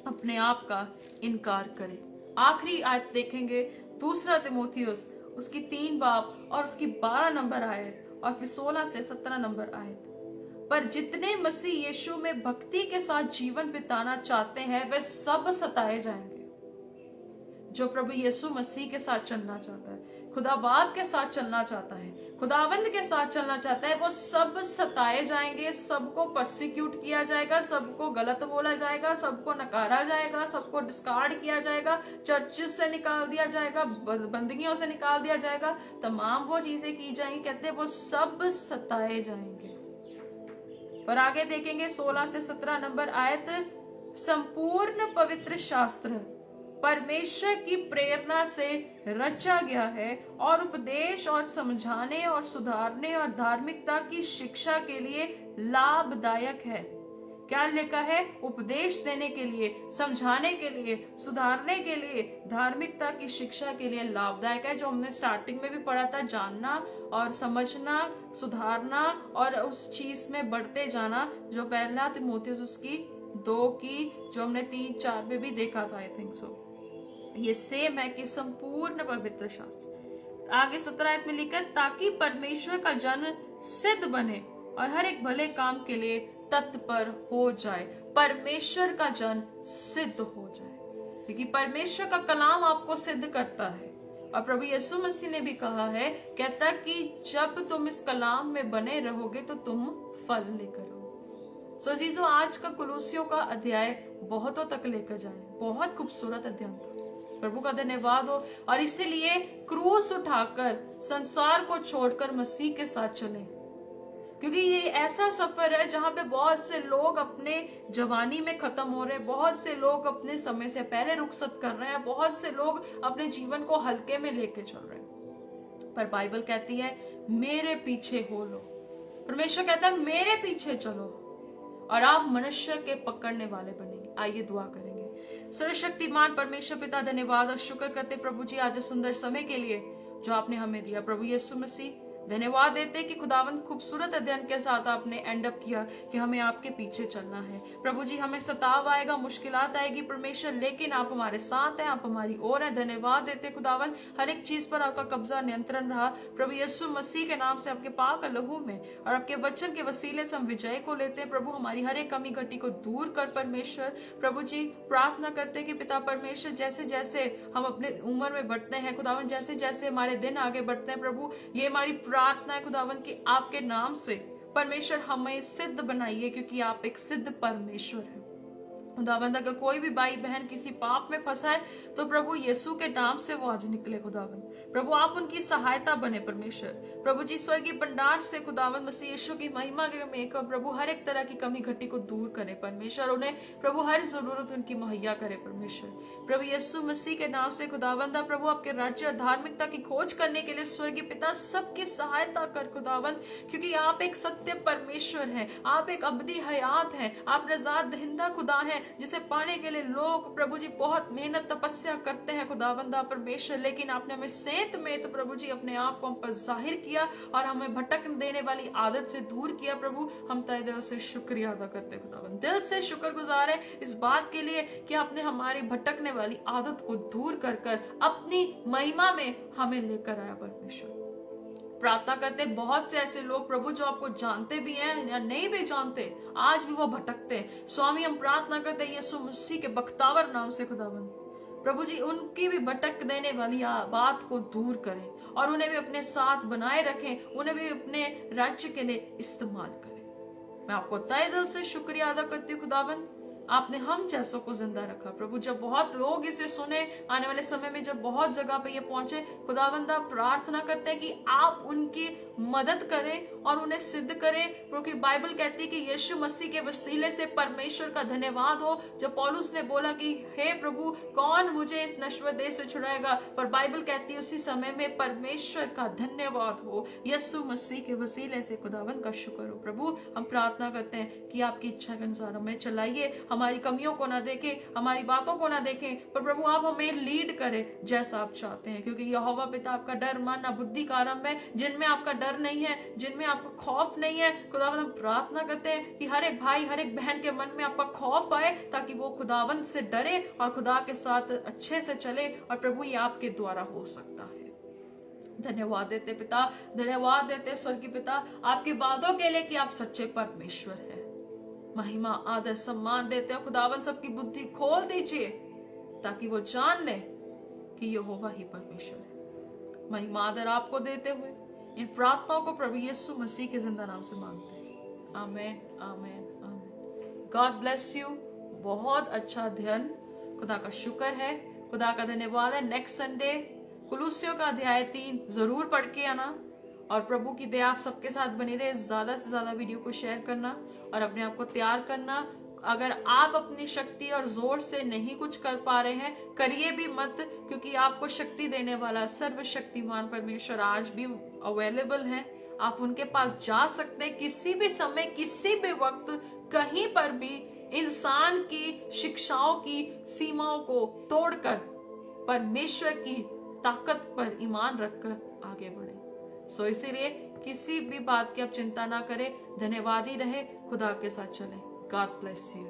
अपने आप का इनकार करे। आखिरी आयत देखेंगे, 2 तिमोथियुस उसकी 3 बाब और उसकी 12 नंबर आयत, और फिर 16 से 17 नंबर आयत। पर जितने मसीह यीशु में भक्ति के साथ जीवन बिताना चाहते हैं, वे सब सताए जाएंगे। जो प्रभु यीशु मसीह के साथ चलना चाहता है, खुदा बाप के साथ चलना चाहता है, खुदावंद के साथ चलना चाहता है, वो सब सताए जाएंगे, सबको परसिक्यूट किया जाएगा, सबको गलत बोला जाएगा, सबको नकारा जाएगा, सबको डिस्कार्ड किया जाएगा, चर्चेस से निकाल दिया जाएगा, बंदगियों से निकाल दिया जाएगा, तमाम वो चीजें की जाएंगी। कहते हैं वो सब सताए जाएंगे। पर आगे देखेंगे 16 से 17 नंबर आयत, संपूर्ण पवित्र शास्त्र परमेश्वर की प्रेरणा से रचा गया है और उपदेश और समझाने और सुधारने और धार्मिकता की शिक्षा के लिए लाभदायक है। क्या लिखा है? उपदेश देने के लिए, समझाने के लिए, सुधारने के लिए, धार्मिकता की शिक्षा के लिए लाभदायक है। जो हमने स्टार्टिंग में भी पढ़ा था, जानना और समझना, सुधारना और उस चीज में बढ़ते जाना, जो पहला तिमोथियुस उसकी 2 की जो हमने 3-4 में भी देखा था, आई थिंक सो, ये सेम है कि संपूर्ण पवित्र शास्त्र। आगे 17 आयत में लिखा, ताकि परमेश्वर का जन सिद्ध बने और हर एक भले काम के लिए तत्पर हो जाए। परमेश्वर का जन सिद्ध हो जाए, क्योंकि परमेश्वर का कलाम आपको सिद्ध करता है। और प्रभु यीशु मसीह ने भी कहा है, कहता कि जब तुम इस कलाम में बने रहोगे तो तुम फल लेकर आओ। सो जीजो, आज का कुलूसियों का अध्याय बहुतों तक लेकर जाए, बहुत खूबसूरत अध्याय था। प्रभु का धन्यवाद हो। और इसीलिए क्रूस उठाकर संसार को छोड़कर मसीह के साथ चलें, क्योंकि ये ऐसा सफर है जहां पे बहुत से लोग अपने जवानी में खत्म हो रहे हैं, बहुत से लोग अपने समय से पहले रुखसत कर रहे हैं, बहुत से लोग अपने जीवन को हल्के में लेके चल रहे हैं। पर बाइबल कहती है मेरे पीछे हो लो। परमेश्वर कहता है मेरे पीछे चलो और आप मनुष्य के पकड़ने वाले बनेंगे। आइए दुआ करेंगे। सर्वशक्तिमान परमेश्वर पिता, धन्यवाद और शुक्र करते प्रभु जी आज सुंदर समय के लिए जो आपने हमें दिया। प्रभु यीशु मसीह धन्यवाद देते कि खुदावंद खूबसूरत अध्ययन के साथ आपने एंड अप किया कि हमें आपके पीछे चलना है। प्रभु जी हमें सताव आएगा, मुश्किलात आएगी परमेश्वर, लेकिन आप हमारे साथ हैं, आप हमारी ओर हैं। धन्यवाद देते खुदावंद हर एक चीज पर आपका कब्जा नियंत्रण रहा। प्रभु यीशु मसीह के नाम से आपके पाक लहू में और आपके वचन के वसीले से हम विजय को लेते हैं। प्रभु हमारी हर एक कमी घटी को दूर कर परमेश्वर। प्रभु जी प्रार्थना करते कि पिता परमेश्वर जैसे जैसे हम अपने उम्र में बढ़ते हैं खुदावंद, जैसे जैसे हमारे दिन आगे बढ़ते हैं प्रभु, ये हमारी प्रार्थना है खुदावंद कि आपके नाम से परमेश्वर हमें सिद्ध बनाइए, क्योंकि आप एक सिद्ध परमेश्वर हैं खुदावंद। अगर कोई भी भाई बहन किसी पाप में फंसा है तो प्रभु यीशु के नाम से वो आज निकले खुदावंद। प्रभु आप उनकी सहायता बने परमेश्वर। प्रभु जी स्वर्गीय भंडार से खुदावंद मसीह यीशु की महिमा में प्रभु हर एक तरह की कमी घटी को दूर करे परमेश्वर, उन्हें प्रभु हर जरूरत उनकी मुहैया करे परमेश्वर। प्रभु यीशु मसीह के नाम से खुदावंद प्रभु आपके राज्य और धार्मिकता की खोज करने के लिए स्वर्गीय पिता सबकी सहायता कर खुदावंद, क्योंकि आप एक सत्य परमेश्वर हैं, आप एक अबदी हयात हैं, आप नजात दहिंदा खुदा हैं जिसे पाने के लिए लोग प्रभु जी बहुत मेहनत तपस्या करते हैं खुदावंदा परमेश्वर, लेकिन आपने हमें सेंत में तो प्रभु जी अपने आप को हम पर जाहिर किया और हमें भटक देने वाली आदत से दूर किया। प्रभु हम तहे दिल से शुक्रिया अदा करते खुदावंद, दिल से शुक्रगुजार है इस बात के लिए कि आपने हमारी भटकने वाली आदत को दूर कर कर अपनी महिमा में हमें लेकर आया परमेश्वर। प्रार्थना करते बहुत से ऐसे लोग प्रभु जो आपको जानते भी हैं या नहीं भी जानते, आज भी वो भटकते हैं। स्वामी हम प्रार्थना करते हैं यीशु मसीह के बख्तावर नाम से खुदावंद प्रभु जी उनकी भी भटक देने वाली बात को दूर करें और उन्हें भी अपने साथ बनाए रखें, उन्हें भी अपने राज्य के लिए इस्तेमाल करें। मैं आपको तहे दिल से शुक्रिया अदा करती हूँ खुदावंद, आपने हम जैसों को जिंदा रखा प्रभु। जब बहुत लोग इसे सुने, आने वाले समय में जब बहुत जगह पे ये पहुंचे खुदावंदा प्रार्थना करते हैं कि आप उनकी मदद करें और उन्हें सिद्ध करें, क्योंकि बाइबल कहती है कि यीशु मसीह के वसीले से परमेश्वर का धन्यवाद हो। जब पौलुस ने बोला कि हे प्रभु कौन मुझे इस नश्वर देह से छुड़ाएगा, पर बाइबल कहती है उसी समय में परमेश्वर का धन्यवाद हो, यीशु मसीह के वसीले से खुदावंद का शुक्र हो। प्रभु हम प्रार्थना करते हैं कि आपकी इच्छा के अनुसार हमें चलाइए, हमारी कमियों को ना देखें, हमारी बातों को ना देखें, पर प्रभु आप हमें लीड करें जैसा आप चाहते हैं, क्योंकि यहोवा पिता आपका डर मानना बुद्धि का आरंभ है। जिनमें आपका डर नहीं है, जिनमें आपका खौफ नहीं है खुदावंद, हम प्रार्थना करते हैं कि हर एक भाई हर एक बहन के मन में आपका खौफ आए, ताकि वो खुदावंद से डरे और खुदा के साथ अच्छे से चले, और प्रभु ये आपके द्वारा हो सकता है। धन्यवाद देते पिता, धन्यवाद देते स्वर्गीय पिता आपकी बातों के लिए कि आप सच्चे परमेश्वर हैं। महिमा आदर सम्मान देते हो खुदावंद, सबकी बुद्धि खोल दीजिए ताकि वो जान ले कि यहोवा ही परमेश्वर है। महिमा आदर आपको देते हुए इन प्रार्थनाओं को प्रभु यीशु मसीह के जिंदा नाम से मांगते हैं, amen amen amen. God bless you. बहुत अच्छा अध्ययन, खुदा का शुक्र है, खुदा का धन्यवाद है। नेक्स्ट संडे कुलुस्सियों का अध्याय 3 जरूर पढ़ के आना, और प्रभु की दया आप सबके साथ बनी रहे। ज्यादा से ज्यादा वीडियो को शेयर करना और अपने आप को तैयार करना। अगर आप अपनी शक्ति और जोर से नहीं कुछ कर पा रहे हैं, करिए भी मत, क्योंकि आपको शक्ति देने वाला सर्वशक्तिमान परमेश्वर आज भी अवेलेबल है। आप उनके पास जा सकते हैं किसी भी समय, किसी भी वक्त, कहीं पर भी। इंसान की शिक्षाओं की सीमाओं को तोड़कर परमेश्वर की ताकत पर ईमान रखकर आगे बढ़े। सो इसीलिए किसी भी बात की आप चिंता ना करें, धन्यवाद ही रहे, खुदा के साथ चलें। God bless you.